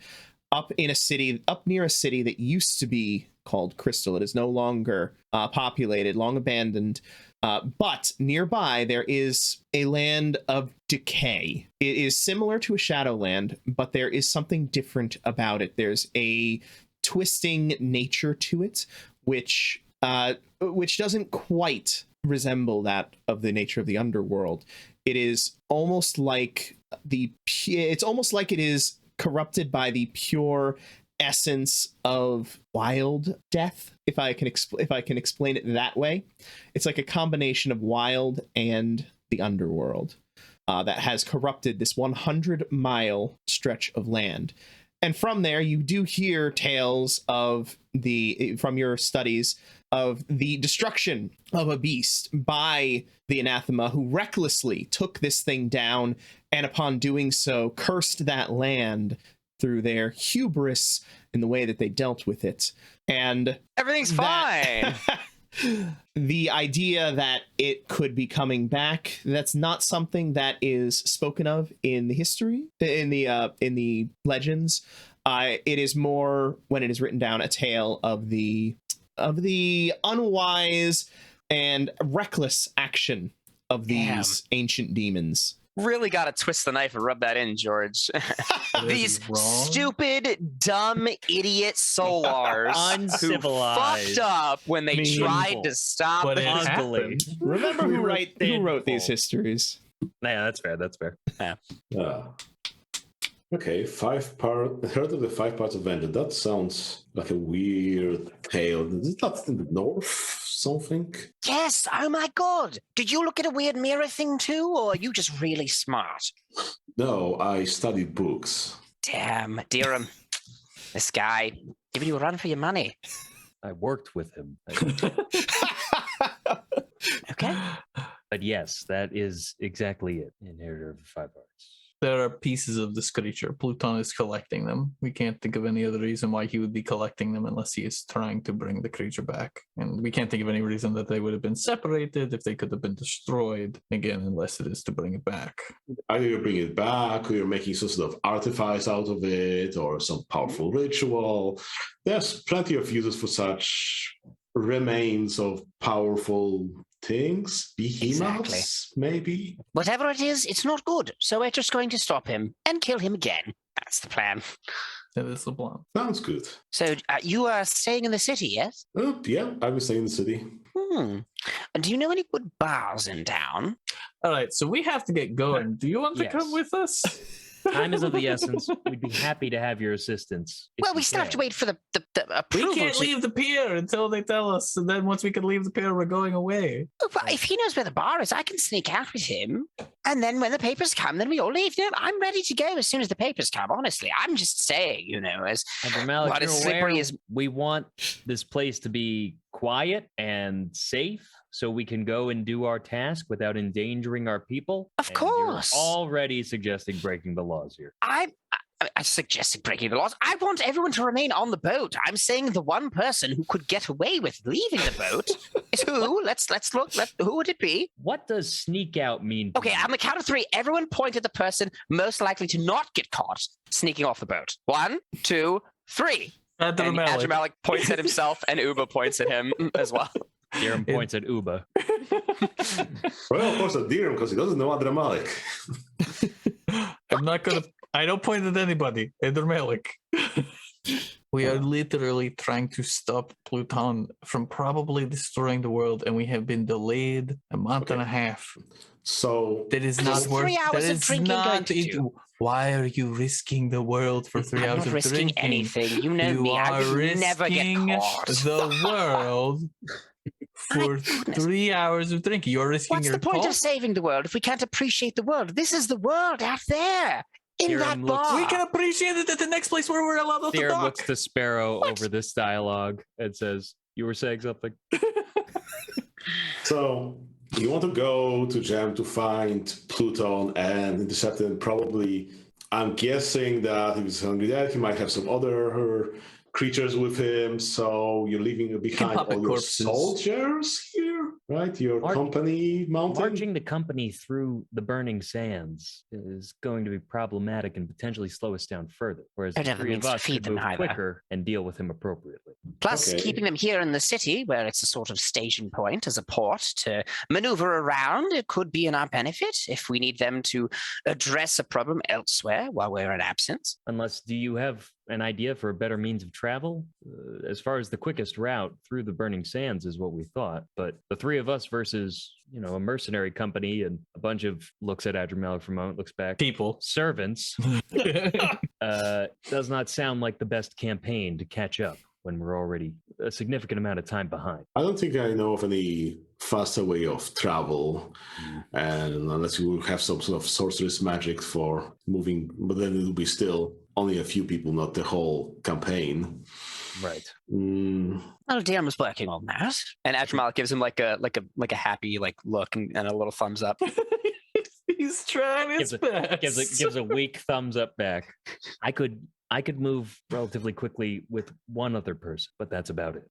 up near a city that used to be called Crystal. It is no longer populated, long abandoned. But nearby, there is a land of decay. It is similar to a Shadowland, but there is something different about it. There's a twisting nature to it, which doesn't quite resemble that of the nature of the underworld. It is almost like it is corrupted by the pure essence of wild death, if I can explain it that way. It's like a combination of wild and the underworld that has corrupted this 100-mile stretch of land. And from there, you do hear tales from your studies of the destruction of a beast by the anathema, who recklessly took this thing down, and upon doing so, cursed that land through their hubris in the way that they dealt with it. And everything's fine. The idea that it could be coming back, that's not something that is spoken of in the history, in the legends. It is more, when it is written down, a tale of the unwise and reckless action of these ancient demons. Really got to twist the knife and rub that in, George. These stupid, dumb, idiot Solars uncivilized, who fucked up when they tried to stop. But it happened. Remember who wrote these histories? Yeah, that's fair. Yeah. Okay, 5 part. Heard of the 5 parts of vengeance. That sounds like a weird tale. Is that in the north? Something? Yes. Oh my God. Did you look at a weird mirror thing too, or are you just really smart? No, I studied books. Damn, Dirham. This guy giving you a run for your money. I worked with him. Okay. But yes, that is exactly it. Inheritor of the 5 hearts. There are pieces of this creature. Pluton is collecting them. We can't think of any other reason why he would be collecting them unless he is trying to bring the creature back. And we can't think of any reason that they would have been separated, if they could have been destroyed, again, unless it is to bring it back. Either you bring it back, or you're making some sort of artifice out of it, or some powerful ritual. There's plenty of uses for such remains of powerful things. Behemoths, maybe? Whatever it is, it's not good. So we're just going to stop him and kill him again. That's the plan. That is the plan. Sounds good. So you are staying in the city, yes? Yeah, I was staying in the city. And do you know any good bars in town? All right, so we have to get going. Do you want to come with us? Time is of the essence. We'd be happy to have your assistance. Well, we still have to wait for the approval. We can't leave the pier until they tell us, and then once we can leave the pier, we're going away. Oh, but if he knows where the bar is, I can sneak out with him. And then when the papers come, then we all leave. No, I'm ready to go as soon as the papers come, honestly. I'm just saying, as Malik, what is slippery as... We want this place to be quiet and safe, so we can go and do our task without endangering our people. Of course. You're already suggesting breaking the laws here. I suggested breaking the laws. I want everyone to remain on the boat. I'm saying the one person who could get away with leaving the boat is who? Let's look. Who would it be? What does sneak out mean? to Okay, you? on the count of 3, everyone point at the person most likely to not get caught sneaking off the boat. 1, 2, 3. And Adramalik points at himself, and Uba points at him as well. Dirham points at Uba. Well, of course, at Dirham, because he doesn't know Adramalik. I'm not gonna. I don't point at anybody. Adramalik. We are literally trying to stop Pluton from probably destroying the world, and we have been delayed a month and a half. So That is What not is worth. 3 hours That of is drinking going not. to do? Why are you risking the world for 3 I'm hours not of risking drinking? anything. You know You me. I are would never get risking caught. the world for goodness. 3 hours of drinking. You're risking What's your the point top. of saving the world if we can't appreciate the world? This is the world out there in Dirham that looks- bar. We can appreciate it at the next place where we're allowed to Dirham talk. looks to Sparrow over this dialogue and says, "You were saying something." So you want to go to Jam to find Pluton and intercept him. Probably, I'm guessing that if he's hungry dead, he might have some other creatures with him. So you're leaving behind puppet all your corpses. soldiers here, right? Your March- company mountain. Marching the company through the burning sands is going to be problematic and potentially slow us down further. Whereas That the never 3 of means to us feed could them move either. quicker and deal with him appropriately. Plus, Okay. keeping them here in the city, where it's a sort of station point as a port to maneuver around, it could be in our benefit if we need them to address a problem elsewhere while we're in absence. Unless, do you have an idea for a better means of travel? As far as the quickest route through the burning sands is what we thought, but the 3 of us versus, a mercenary company and a bunch of looks at Adramalik for a moment, looks back, People. servants, does not sound like the best campaign to catch up when we're already a significant amount of time behind. I don't think I know of any faster way of travel, and unless you will have some sort of sorceress magic for moving, but then it will be still only a few people, not the whole campaign. Right. Well, Dirham was working on that. And Adramalik gives him like a happy look and a little thumbs up. He's trying his best. Gives a weak thumbs up back. I could move relatively quickly with one other person, but that's about it.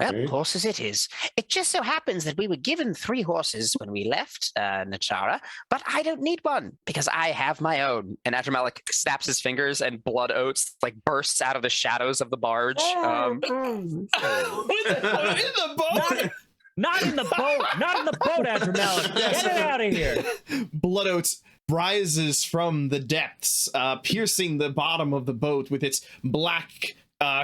Well, Okay. horses it is. It just so happens that we were given 3 horses when we left Nachara, but I don't need one because I have my own. And Adramalik snaps his fingers and blood oats bursts out of the shadows of the barge. Not in the boat! Not in the boat, Adramalik! Get it out of here! Blood Oats rises from the depths, piercing the bottom of the boat with its black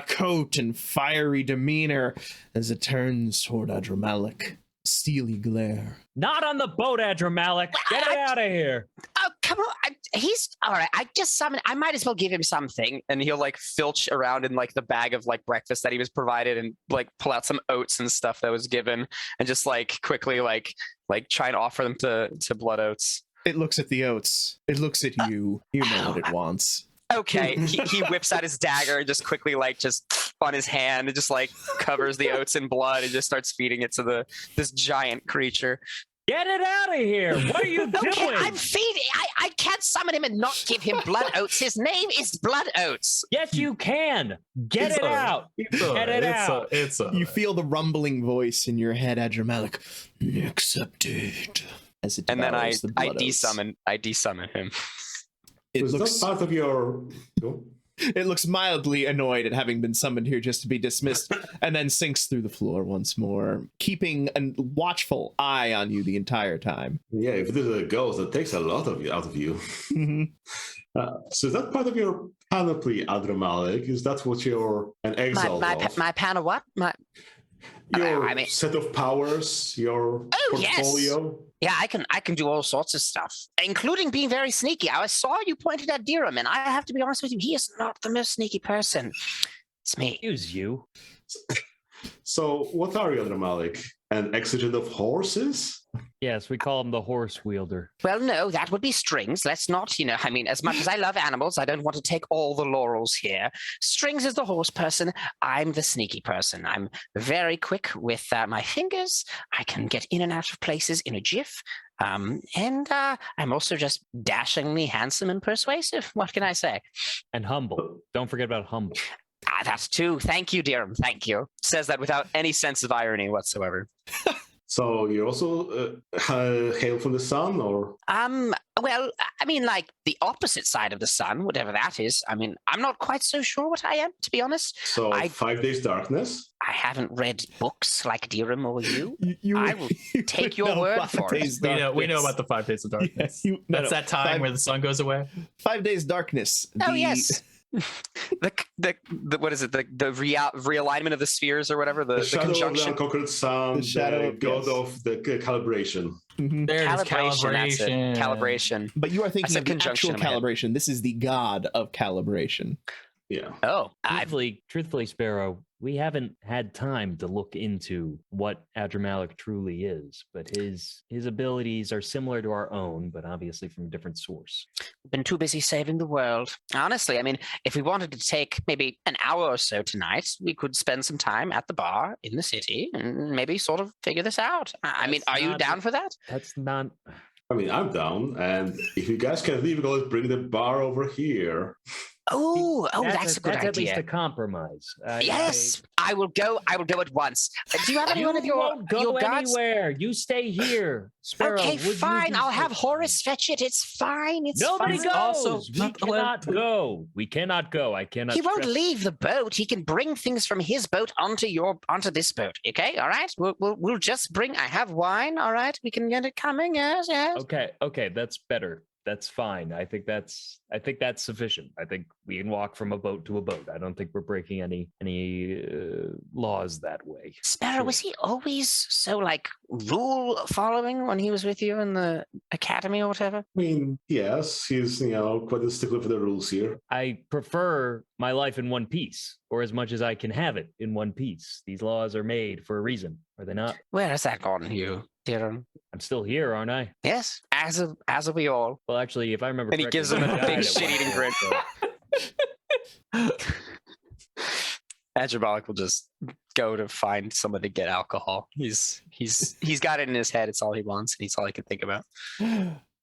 coat and fiery demeanor as it turns toward Adramalik. Steely glare. Not on the boat, Adramalik! Get it out of here! Oh, come on. He's all right. I just summoned. I might as well give him something. And he'll filch around in the bag of breakfast that he was provided and pull out some oats and stuff that was given and just quickly try and offer them to Blood Oats. It looks at the oats. It looks at you. You know what it wants. Okay. he whips out his dagger and just quickly just on his hand and just covers the oats in blood and just starts feeding it to this giant creature. Get it out of here! What are you Okay, doing? I'm feeding. I can't summon him and not give him Blood Oats. His name is Blood Oats. Yes, you can! Get it out! Get it out! You feel the rumbling voice in your head, Adramalik. Accepted. As it And then I devours the blood oats. desummon him. It Is looks that part of your... No? It looks mildly annoyed at having been summoned here just to be dismissed, and then sinks through the floor once more, keeping a watchful eye on you the entire time. Yeah, if it is a ghost, that takes a lot of you out of you. So is that part of your panoply, Adramalik? Is that what you're an exalt of? My panel what? Your I mean- set of powers, your portfolio? Yeah, I can do all sorts of stuff, including being very sneaky. I saw you pointed at Dirham, and I have to be honest with you, he is not the most sneaky person. It's me. Use you. So what are you, Adramalik? An exigent of horses? Yes, we call him the horse wielder. Well, no, that would be Strings. Let's not, as much as I love animals, I don't want to take all the laurels here. Strings is the horse person. I'm the sneaky person. I'm very quick with my fingers. I can get in and out of places in a jiff. And I'm also just dashingly handsome and persuasive. What can I say? And humble. Don't forget about humble. That's too. Thank you, Dirham. Thank you. Says that without any sense of irony whatsoever. So you're also hail from the sun, or? Well, I mean, like the opposite side of the sun, whatever that is. I mean, I'm not quite so sure what I am, to be honest. So 5 days darkness? I haven't read books like Dirham or you. You I will take your word for it. We know about the 5 days of darkness. That's that time where the sun goes away. 5 days darkness. Oh, yes. the what is it? The realignment of the spheres or whatever. The shadow conjunction. of the unconquered sun. The shadow, god yes. of the calibration. Mhm. There it is, Calibration. That's it. calibration. Calibration. But you are thinking That's a of the conjunction actual in my head. calibration. This is the god of calibration. Yeah. Oh, Truthfully, Sparrow, we haven't had time to look into what Adramalik truly is, but his abilities are similar to our own, but obviously from a different source. been too busy saving the world. Honestly, I mean, if we wanted to take maybe an hour or so tonight, we could spend some time at the bar in the city and maybe sort of figure this out. I mean, are you down for that? That's not. I mean, I'm down, and if you guys can leave, go bring the bar over here. Oh, that's a good That's at least idea. a compromise. Yes, I will go. I will go at once. Do you have any You one of your won't go gods? anywhere. You stay here, Sparrow. Okay, would you fine. be I'll so have kind? Horace fetch it. It's fine. It's Nobody fine. goes. Also, we not allowed cannot to- go. We cannot go. I cannot. He won't stress- leave the boat. He can bring things from his boat onto this boat. Okay, all right. We'll just bring. I have wine. All right, we can get it coming. Yes, yes. Okay, that's better. That's fine. I think that's sufficient. I think we can walk from a boat to a boat. I don't think we're breaking any laws that way. Sparrow, was he always so like rule following when he was with you in the academy or whatever? I mean, yes, he's quite a stickler for the rules here. I prefer my life in one piece, or as much as I can have it in one piece. These laws are made for a reason, are they not? Where has that gotten you, Dirham? I'm still here, aren't I? Yes, as of we all. Well, actually, if I remember And he correctly, gives him I a died big at shit-eating one grin. point, so- Adramalik will just go to find someone to get alcohol. He's got it in his head. It's all he wants, and it's all he can think about.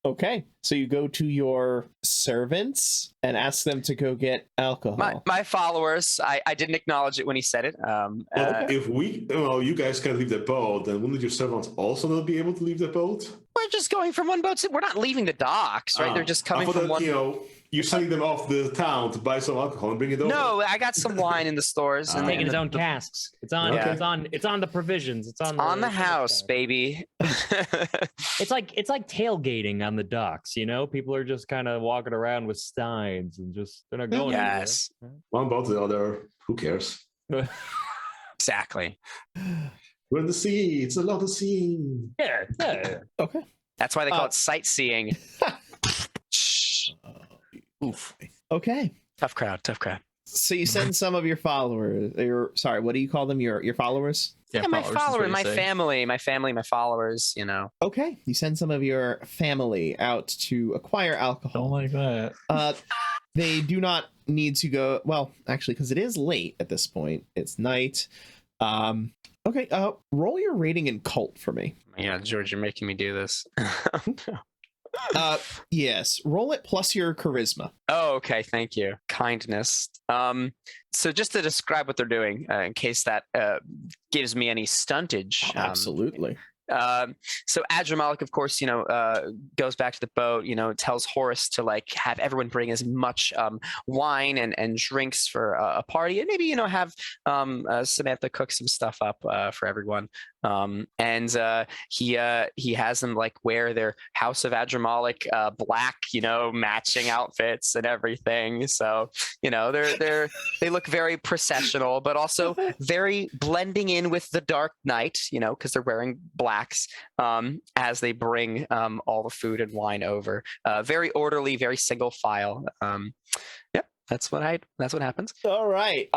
Okay, so you go to your servants and ask them to go get alcohol. My followers. I didn't acknowledge it when he said it. Well, if you guys can leave the boat, then wouldn't your servants also not be able to leave the boat? We're just going from one boat to. We're not leaving the docks, right? They're just coming from one. You're sending them off the town to buy some alcohol and bring it over. No, I got some wine in the stores. Ah. and Taking his the- own casks. It's on. Yeah. It's on the provisions. It's on on the it's house, stuff. baby. It's like tailgating on the docks. You know, people are just kind of walking around with steins and just they're not going. Yes. One boat to the other. Who cares? Anywhere. Exactly. We're in the sea. It's a lot of sea. Yeah. Okay. That's why they call it sightseeing. Oof. Okay. Tough crowd. So you send some of your followers. Sorry, what do you call them? Your followers? Yeah, my followers is what follower, you my say. family, my followers. Okay. You send some of your family out to acquire Don't alcohol. like that. They do not need to go. Well, actually, because it is late at this point. It's night. Okay. Roll your rating in cult for me. Yeah, George, you're making me do this. Yes. Roll it plus your charisma. Oh, okay. Thank you. Kindness. So just to describe what they're doing, in case that gives me any stuntage. Absolutely. So Adramalik, of course, goes back to the boat, tells Horace to have everyone bring as much wine and drinks for a party, and maybe, have Samantha cook some stuff up for everyone. And he has them wear their House of Adramalik black, matching outfits and everything. So, they look very processional, but also very blending in with the dark night, because they're wearing blacks as they bring all the food and wine over. Very orderly, very single file. Yep, that's what happens. All right.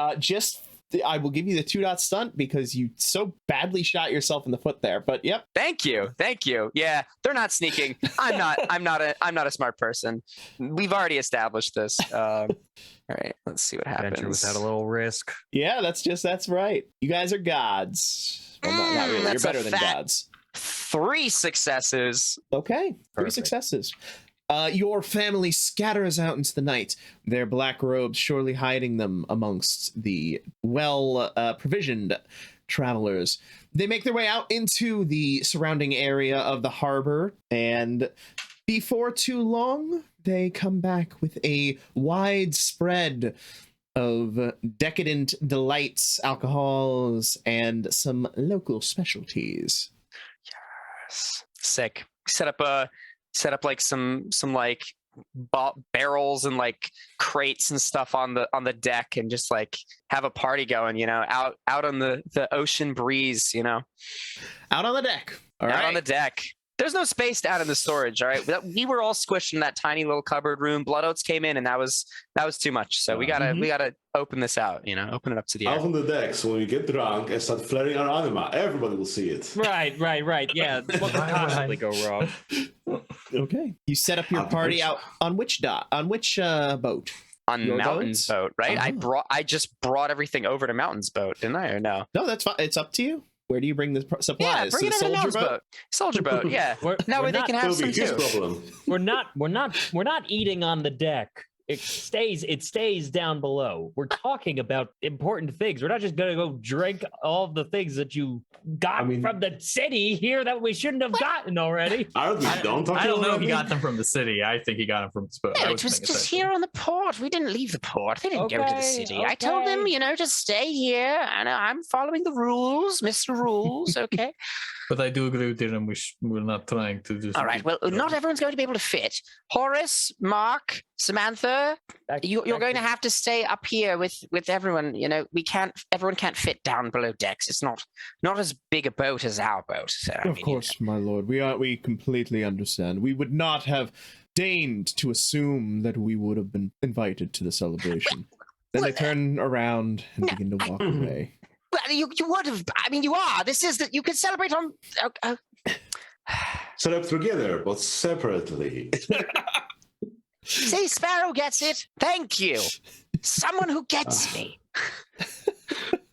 I will give you the 2-dot stunt because you so badly shot yourself in the foot there. But yep. Thank you. Yeah, they're not sneaking. I'm not a smart person. We've already established this. All right, let's see what happens. Venture without a little risk. Yeah, that's right. You guys are gods. Well, not really. You're That's a better than fat- gods. 3 successes. Okay, 3 Perfect. successes. Your family scatters out into the night, their black robes surely hiding them amongst the well-provisioned travelers. They make their way out into the surrounding area of the harbor, and before too long, they come back with a wide spread of decadent delights, alcohols, and some local specialties. Sick. Set up like some like barrels and like crates and stuff on the deck, and just like have a party going, out on the ocean breeze, Out on the deck. All out right. on the deck. There's no space down in the storage. All right, we were all squished in that tiny little cupboard room. Blood Oats came in, and that was too much. So we gotta open this out. Open it up to the Out air. on the deck, so when we get drunk and start flaring our anima, everybody will see it. Right. Yeah. What could possibly go wrong? Okay. You set up your party out on which boat? On Your Mountain's boat, right? Uh-huh. I just brought everything over to Mountain's boat, didn't I? Or no? No, that's fine. It's up to you. Where do you bring the supplies? Yeah, bring it To over the to Mountain's soldier boat. Soldier boat, yeah. That way they can have That'll be some his too. problem. We're not eating on the deck. It stays down below. We're talking about important things. We're not just gonna go drink all of the things that you got from the city here that we shouldn't have gotten already. I don't know if he got them from the city. I think he got them from the boat. No, it was just here on the port. We didn't leave the port. They didn't go to the city. I told them, to stay here. And I'm following the rules, Mr. Rules, okay? But I do agree with him. We're not trying to just. All right. Well, not everyone's going to be able to fit. Horace, Mark, Samantha, you're going to have to stay up here with everyone. Everyone can't fit down below decks. It's not as big a boat as our boat. So, Of course, my lord. We completely understand. We would not have deigned to assume that we would have been invited to the celebration. Then they turn around and begin to walk away. Well, you would have. You are. This is that you can celebrate on. Set up together, but separately. See, Sparrow gets it. Thank you. Someone who gets me.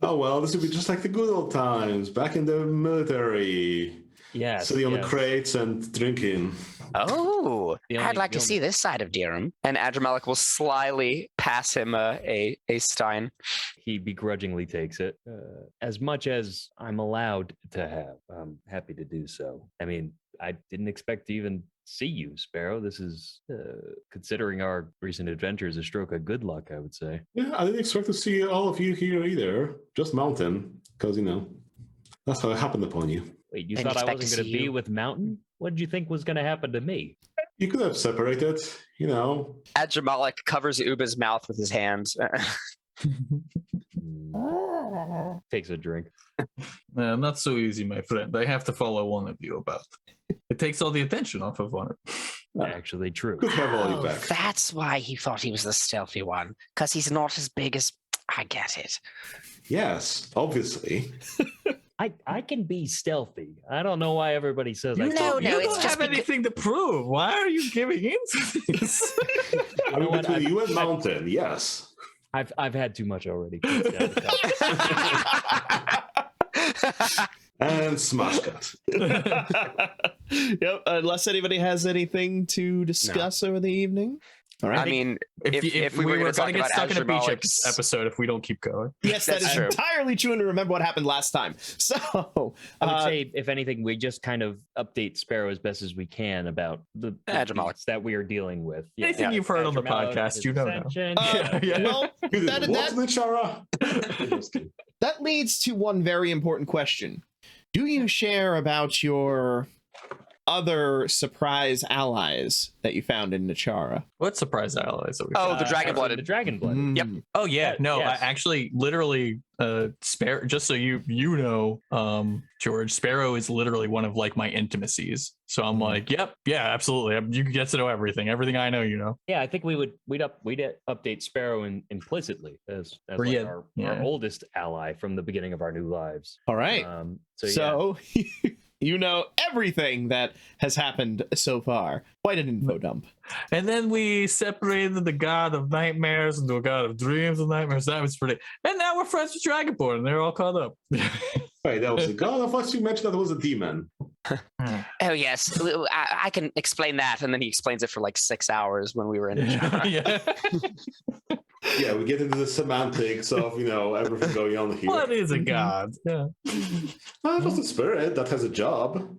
Oh, well, this would be just like the good old times, back in the military. Yeah. Sitting on the crates and drinking. Oh, I'd like to see this side of Dirham. And Adramalik will slyly pass him a stein. He begrudgingly takes it. As much as I'm allowed to have, I'm happy to do so. I didn't expect to even see you, Sparrow. This is, considering our recent adventures, a stroke of good luck, I would say. Yeah, I didn't expect to see all of you here either. Just Mountain, because, that's how it happened upon you. Wait, you thought I wasn't going to be with Mountain? What did you think was going to happen to me? You could have separated, Adramalik covers Uba's mouth with his hands. Takes a drink. No, not so easy, my friend. I have to follow one of you about. It takes all the attention off of one. Actually, true. Good to have all you back. That's why he thought he was the stealthy one. Because he's not as big as... I get it. Yes, obviously. I can be stealthy. I don't know why everybody says I No, can't. no, You it's don't just have anything to prove. Why are you giving into this? Between you and Mountain, yes. I've had too much already. And smash cut. Yep. Unless anybody has anything to discuss over the evening. All right. If we were going to talk get about stuck in a beach Adramalik's... episode if we don't keep going. Yes, that is true. entirely true, and to remember what happened last time. So I would say, if anything, we just kind of update Sparrow as best as we can about the Adramalik beats that we are dealing with. Anything you've heard on the podcast, you know now. well, that leads to one very important question. Do you share about your other surprise allies that you found in Nachara? What surprise allies are we? Oh, the dragon The blooded. dragon blooded. Yep. Oh yeah, no, Yes. I actually literally just so you know, George, Sparrow is literally one of like my intimacies. So I'm like, yep, yeah, absolutely. You get to know everything I know, Yeah, I think we'd update Sparrow implicitly as our oldest ally from the beginning of our new lives. All right. So you know everything that has happened so far. Quite an info dump. And then we separated the god of nightmares into a god of dreams and nightmares. That was pretty. And now we're friends with Dragonborn, and they're all caught up. Wait, that was the god? I thought you mentioned that it was a demon. Oh yes, I can explain that, and then he explains it for like 6 hours when we were in the shower. Yeah. Yeah, we get into the semantics of everything going on here. What is a god? Yeah. Well, just a spirit that has a job.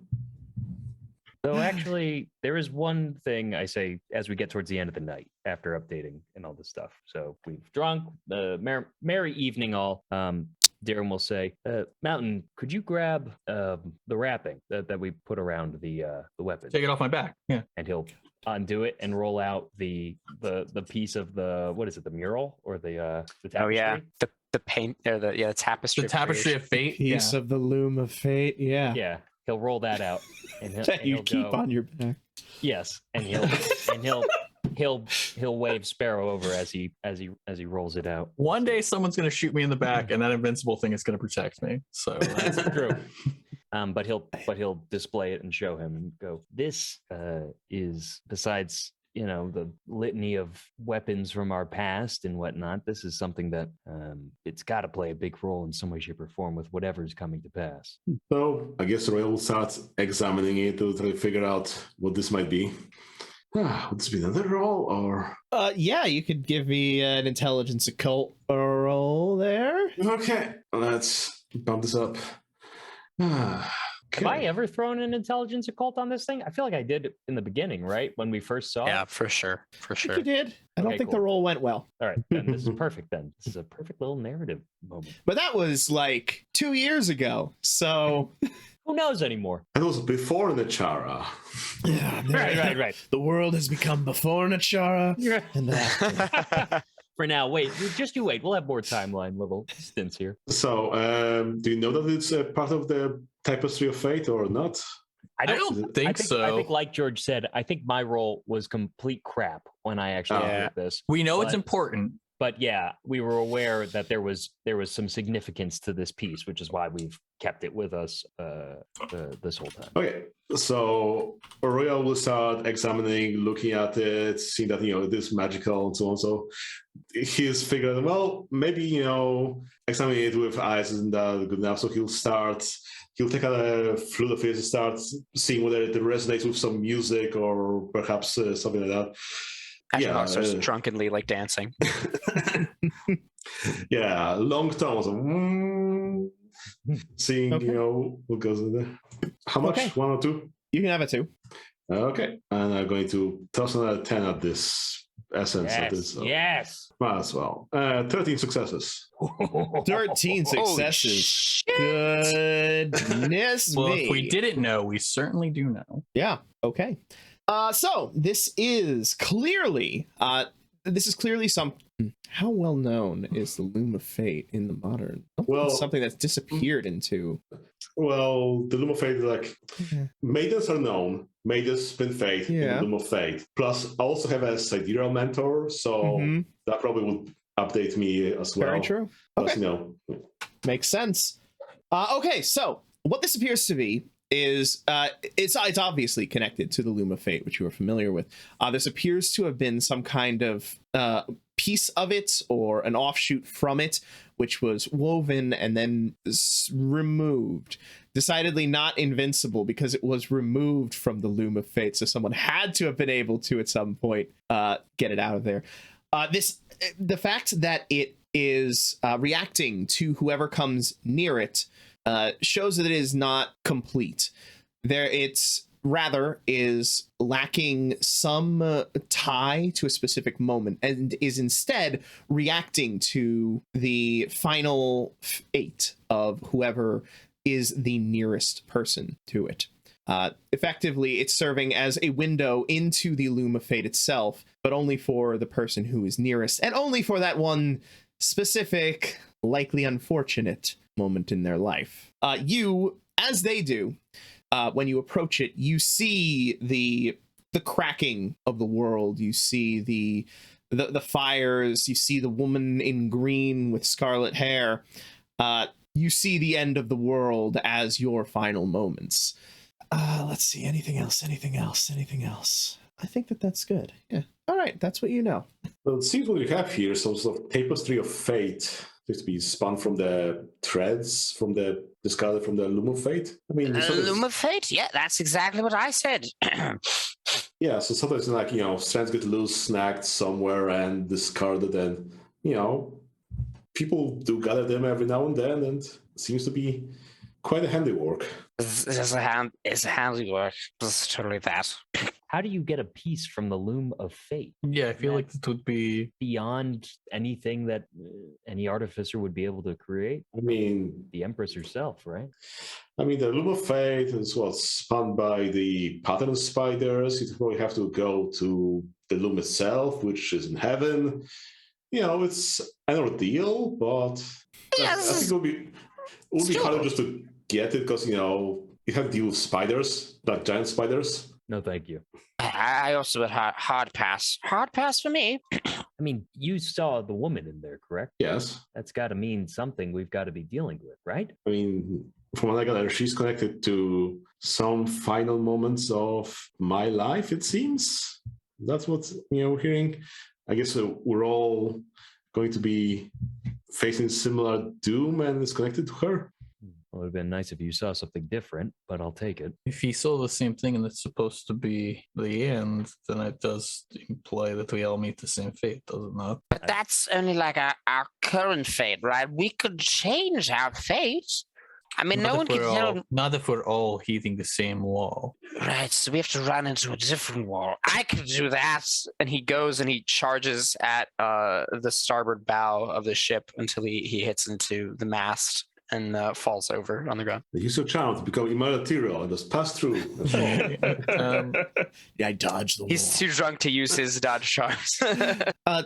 So actually, there is one thing I say as we get towards the end of the night after updating and all this stuff. So we've drunk, merry evening all. Darren will say, Mountain, could you grab the wrapping that we put around the weapon? Take it off my back. Yeah. And he'll undo it and roll out the piece of the, what is it, the mural or the tapestry? Oh yeah, the paint or the tapestry. The tapestry of fate. Piece of the loom of fate. Yeah. Yeah. He'll roll that out and That you keep on your back. Yes, and he'll wave Sparrow over as he rolls it out. One day someone's going to shoot me in the back, and that invincible thing is going to protect me. So that's true. But he'll display it and show him and go, this is, besides the litany of weapons from our past and whatnot, this is something that it's got to play a big role in some way, shape, or form with whatever is coming to pass. So I guess Royal will start examining it to try to figure out what this might be. Would this be another roll or? Yeah, you could give me an intelligence occult roll there. Okay, let's bump this up. Have I ever thrown an intelligence occult on this thing? I feel like I did in the beginning, right? When we first saw Yeah, it. for sure. I think you did. I don't think the roll went well. All right, then this is perfect then. This is a perfect little narrative moment. But that was like 2 years ago, so... Who knows anymore? It was before Nachara. Yeah, Right. The world has become before Nachara. And after. For now, wait. You wait. We'll have more timeline little stints here. So, do you know that it's part of the Tapestry of Fate or not? I don't think so. I think, like George said, I think my role was complete crap when I actually did this. We know it's important. But yeah, we were aware that there was some significance to this piece, which is why we've kept it with us this whole time. Okay, so Royal will start examining, looking at it, seeing that it is magical and so on. So he's figured, well, maybe examining it with eyes isn't that good enough. So he'll take a flute of it and start seeing whether it resonates with some music or perhaps something like that. Ashbach starts drunkenly dancing. Yeah, long tones. Seeing, what goes in there. How much? Okay. 1 or 2? You can have it too. Okay. And I'm going to toss another 10 at this essence. Yes. Of this. So. Yes. Might as well. 13 successes. 13 successes. Goodness Well, me. if we didn't know, we certainly do know. Yeah. Okay. So this is clearly some. How well known is the Loom of Fate in the modern? Well, something that's disappeared into. Well, the Loom of Fate is maidens are known. Maidens spin fate in the Loom of Fate. Plus, I also have a sidereal mentor, so that probably would update me as well. Very true. Okay. Plus, Makes sense. Okay, so what this appears to be is it's obviously connected to the Loom of Fate, which you are familiar with. This appears to have been some kind of piece of it or an offshoot from it, which was woven and then removed. Decidedly not invincible because it was removed from the Loom of Fate, so someone had to have been able to at some point get it out of there. The fact that it is reacting to whoever comes near it shows that it is not complete. It's rather is lacking some tie to a specific moment and is instead reacting to the final fate of whoever is the nearest person to it. Effectively, it's serving as a window into the Loom of Fate itself, but only for the person who is nearest, and only for that one specific, likely unfortunate moment in their life. You, as they do, when you approach it, you see the cracking of the world. You see the fires. You see the woman in green with scarlet hair. You see the end of the world as your final moments. Let's see. Anything else? I think that's good. Yeah. All right. That's what you know. Well, it seems what we have here is some sort of tapestry of fate. to be spun from the threads, discarded from the Loom of Fate. I mean, Loom of Fate? Yeah, that's exactly what I said. yeah, so sometimes like, strands get loose, snagged somewhere and discarded, and, people do gather them every now and then, and it seems to be quite a handiwork. It's a handiwork. It's totally that. How do you get a piece from the Loom of Fate? Yeah, I feel like it would be beyond anything that any artificer would be able to create. I mean, the Empress herself, right? I mean, the Loom of Fate is spun by the pattern spiders. You probably have to go to the loom itself, which is in heaven. It's an ordeal, but I think it would be harder just to get it because, you have to deal with spiders, like giant spiders. No, thank you. I also would hard pass. Hard pass for me. I mean, you saw the woman in there, correct? Yes. That's got to mean something we've got to be dealing with, right? I mean, from what I gather, she's connected to some final moments of my life, it seems. That's what, we're hearing. I guess we're all going to be facing similar doom, and it's connected to her. Well, it would have been nice if you saw something different, but I'll take it. If he saw the same thing and it's supposed to be the end, then it does imply that we all meet the same fate, does it not? But that's only like our current fate, right? We could change our fate. I mean, no one can tell. Not if we're all heeding the same wall. Right, so we have to run into a different wall. I could do that. And he goes and he charges at the starboard bow of the ship until he hits into the mast and falls over on the ground. Use your charm to become immaterial and just pass through. Yeah, I dodged the wall. He's too drunk to use his dodge charms.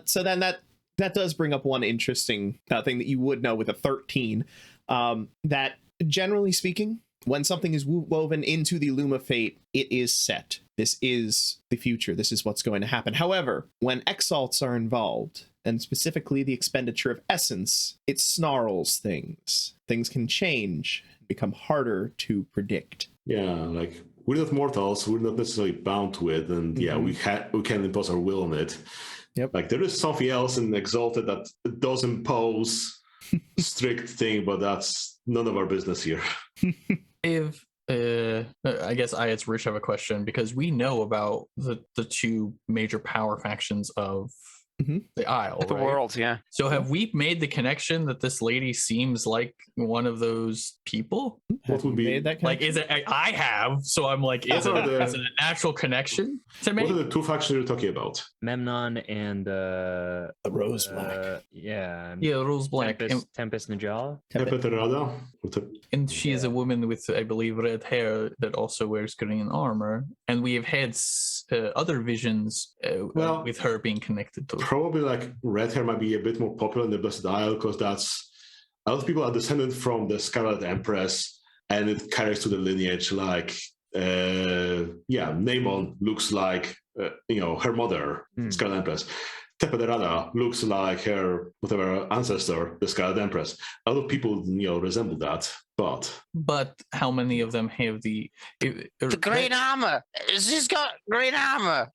So then that does bring up one interesting thing that you would know with a 13, that generally speaking, when something is woven into the Loom of Fate, it is set. This is the future. This is what's going to happen. However, when exalts are involved, and specifically the expenditure of essence, it snarls things. Things can change, become harder to predict. Yeah, like we're not mortals, we're not necessarily bound to it, and we can impose our will on it. Yep. Like there is something else in Exalted that does impose strict thing, but that's none of our business here. If I guess I as Rich have a question, because we know about the two major power factions of the Isle, the right? world, yeah. So have we made the connection that this lady seems like one of those people? What would be made that Like, is it? I have, so I'm like, is it an actual connection to me? What are the two factions you're talking about? Memnon and the Rose Black. Yeah, Rose Black. Tempest Najala. Tepeterada? And she is a woman with, I believe, red hair that also wears green armor. And we have had other visions with her being connected to it. Probably like red hair might be a bit more popular in the Blessed Isle because that's a lot of people are descended from the Scarlet Empress, and it carries to the lineage. Like, Namon looks like her mother, Scarlet Empress. Tepeterada looks like her ancestor, the Scarlet Empress. A lot of people resemble that, but how many of them have the green armor? She's got green armor.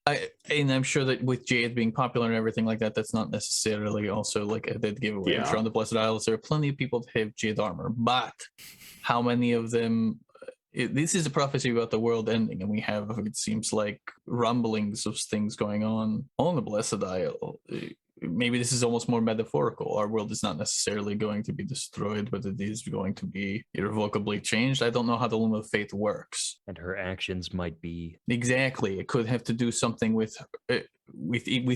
And I'm sure that with Jade being popular and everything like that, that's not necessarily also like a dead giveaway. Yeah. I'm sure on the Blessed Isles there are plenty of people that have Jade armor, but how many of them? This is a prophecy about the world ending, and we have, it seems like, rumblings of things going on the Blessed Isle. Maybe this is almost more metaphorical. Our world is not necessarily going to be destroyed, but it is going to be irrevocably changed. I don't know how the Loom of Fate works. And her actions might be... Exactly. It could have to do something with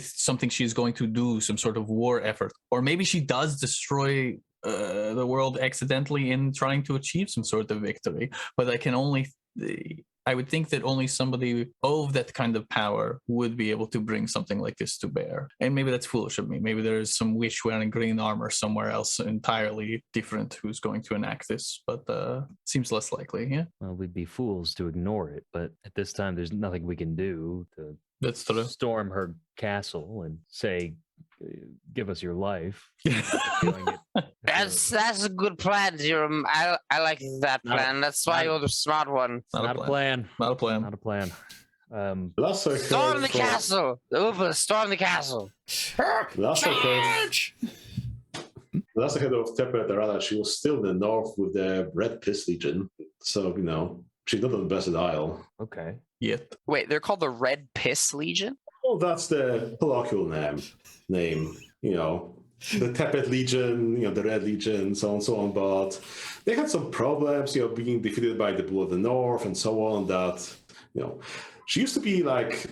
something she's going to do, some sort of war effort. Or maybe she does destroy the world accidentally in trying to achieve some sort of victory. But I would think that only somebody of that kind of power would be able to bring something like this to bear. And maybe that's foolish of me. Maybe there is some witch wearing green armor somewhere else entirely different who's going to enact this, but seems less likely, yeah? Well, we'd be fools to ignore it, but at this time, there's nothing we can do to That's true. storm her castle and say, give us your life. That's a good plan, Jerome. I like that plan. That's why you're the smart one. Not a plan. Not a plan. Not a plan. Last I heard Storm the castle. Storm the castle. Last That's the head of Tepe Darada. She was still in the north with the Red Piss Legion. So, she's not on the best Isle. Okay. Yet. Wait, they're called the Red Piss Legion? Well, that's the colloquial name. The Tepet Legion, the Red Legion, so on and so on. But they had some problems, being defeated by the Blue of the North and so on. That, she used to be like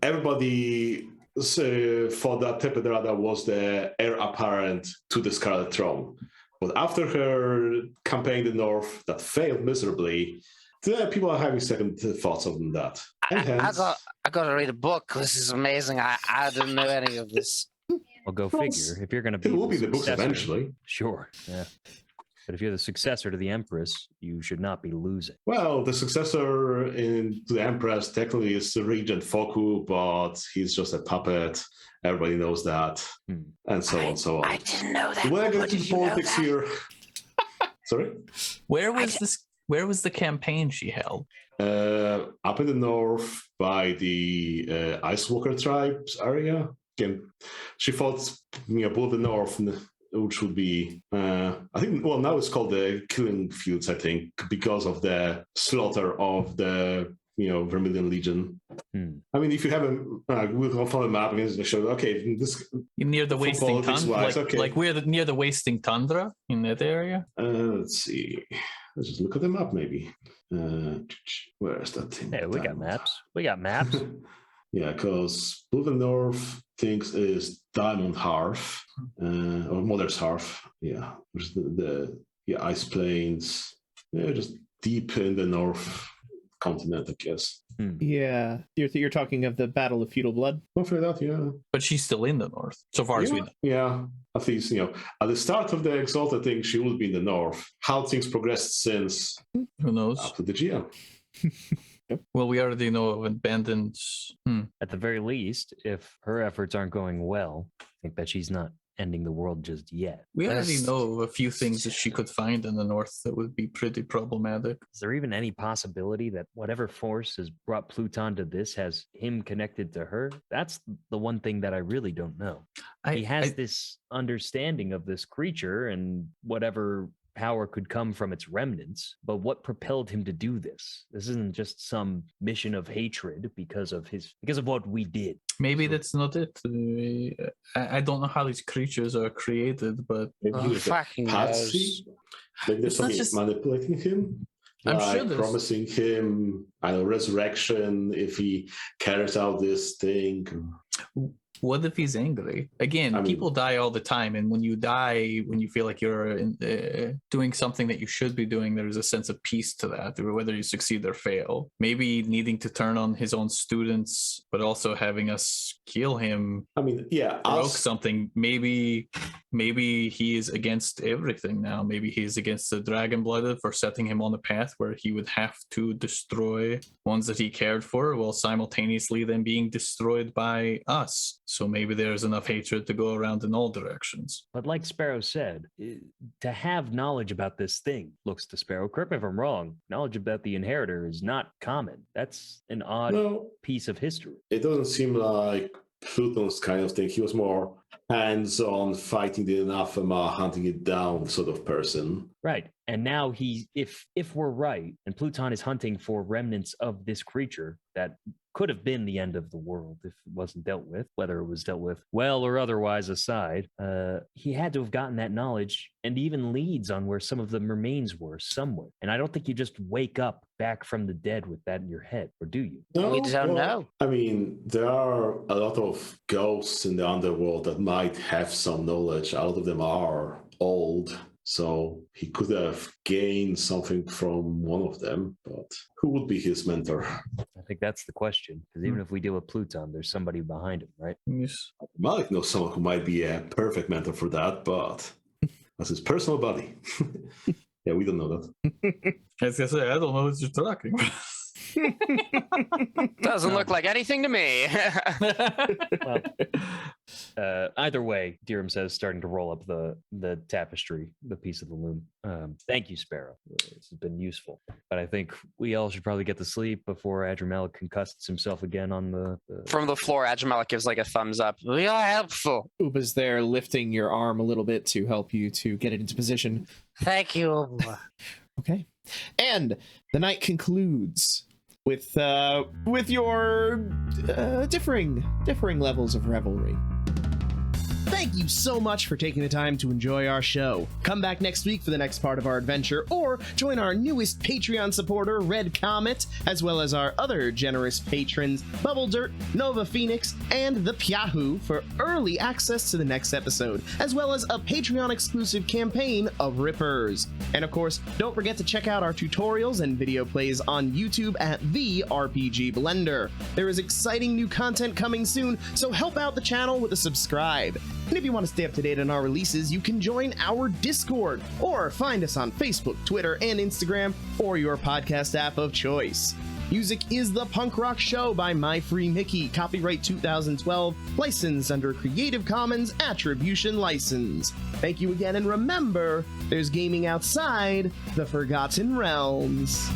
everybody thought that Tepet Darada was the heir apparent to the Scarlet Throne. But after her campaign in the North that failed miserably, people are having second thoughts on that. I got to read a book. This is amazing. I didn't know any of this. Well, go figure. If you're going to be, it will be the books eventually. Sure. Yeah. But if you're the successor to the Empress, you should not be losing. Well, the successor to the Empress technically is Regent Foku, but he's just a puppet. Everybody knows that, and so on. I didn't know that. When I get into politics here, sorry. Where was the campaign she held? Up in the north by the Ice Walker tribes area. Again, she fought Bull of the North, which would be, I think, well, now it's called the Killing Fields, I think, because of the slaughter of the, Vermilion Legion. I mean, if you have we'll follow a map and show, okay, this... Near the wasting tundra? Like near the wasting tundra in that area? Let's see. Let's just look at the map, maybe. Where is that thing? Hey, we got maps. Yeah, because Blue of the North thinks is Diamond Hearth, or Mother's Hearth. Yeah, which is the ice plains. Yeah, just deep in the North continent, I guess. Yeah, you're talking of the Battle of Feudal Blood. Hopefully that, yeah. But she's still in the North, so far as we know. Yeah, at least, at the start of the Exalted thing, she would be in the North. How things progressed since... Who knows? Up to the GM. Well, we already know of abandoned... At the very least, if her efforts aren't going well, I think that she's not ending the world just yet. We already know of a few things that she could find in the North that would be pretty problematic. Is there even any possibility that whatever force has brought Pluton to this has him connected to her? That's the one thing that I really don't know. He has this understanding of this creature and whatever power could come from its remnants, but what propelled him to do this? This isn't just some mission of hatred because of what we did. Maybe that's not it. I don't know how these creatures are created, but fucking knows. Maybe there's something manipulating him. I'm sure promising him resurrection if he carries out this thing. What if he's angry? Again, people die all the time. And when you die, when you feel like you're doing something that you should be doing, there's a sense of peace to that, whether you succeed or fail. Maybe needing to turn on his own students, but also having us kill him. Broke something. Maybe he is against everything now. Maybe he's against the Dragon Blooded for setting him on a path where he would have to destroy ones that he cared for while simultaneously then being destroyed by us. So maybe there's enough hatred to go around in all directions. But like Sparrow said, to have knowledge about this thing, looks to Sparrow, correct me if I'm wrong, knowledge about the Inheritor is not common. That's an odd piece of history. It doesn't seem like Pluton's kind of thing. He was more hands-on, fighting the anathema, hunting it down sort of person. Right. And now if we're right, and Pluton is hunting for remnants of this creature that could have been the end of the world if it wasn't dealt with, whether it was dealt with well or otherwise aside, he had to have gotten that knowledge and even leads on where some of the remains were somewhere. And I don't think you just wake up back from the dead with that in your head, or do you? No, we don't know. I mean, there are a lot of ghosts in the underworld that might have some knowledge. A lot of them are old. So he could have gained something from one of them, but who would be his mentor? I think that's the question, because even if we deal with Pluton, there's somebody behind him, right? Yes. Malik knows someone who might be a perfect mentor for that, but that's his personal buddy. Yeah, we don't know that. As I say, I don't know what you're talking about. Doesn't look like anything to me. Well, either way, Dirham says, starting to roll up the tapestry, the piece of the loom. Thank you, Sparrow. This has been useful. But I think we all should probably get to sleep before Adramel concusses himself again on the... From the floor, Adramel gives like a thumbs up. We are helpful. Uba's there lifting your arm a little bit to help you to get it into position. Thank you. Okay. And the night concludes with your differing levels of revelry. Thank you so much for taking the time to enjoy our show. Come back next week for the next part of our adventure, or join our newest Patreon supporter, Red Comet, as well as our other generous patrons, Bubble Dirt, Nova Phoenix, and the Piahu for early access to the next episode, as well as a Patreon-exclusive campaign of Rippers. And of course, don't forget to check out our tutorials and video plays on YouTube at The RPG Blender. There is exciting new content coming soon, so help out the channel with a subscribe. And if you want to stay up to date on our releases, you can join our Discord or find us on Facebook, Twitter, and Instagram, or your podcast app of choice. Music is The Punk Rock Show by My Free Mickey, copyright 2012, licensed under Creative Commons Attribution License. Thank you again, and remember, there's gaming outside the Forgotten Realms.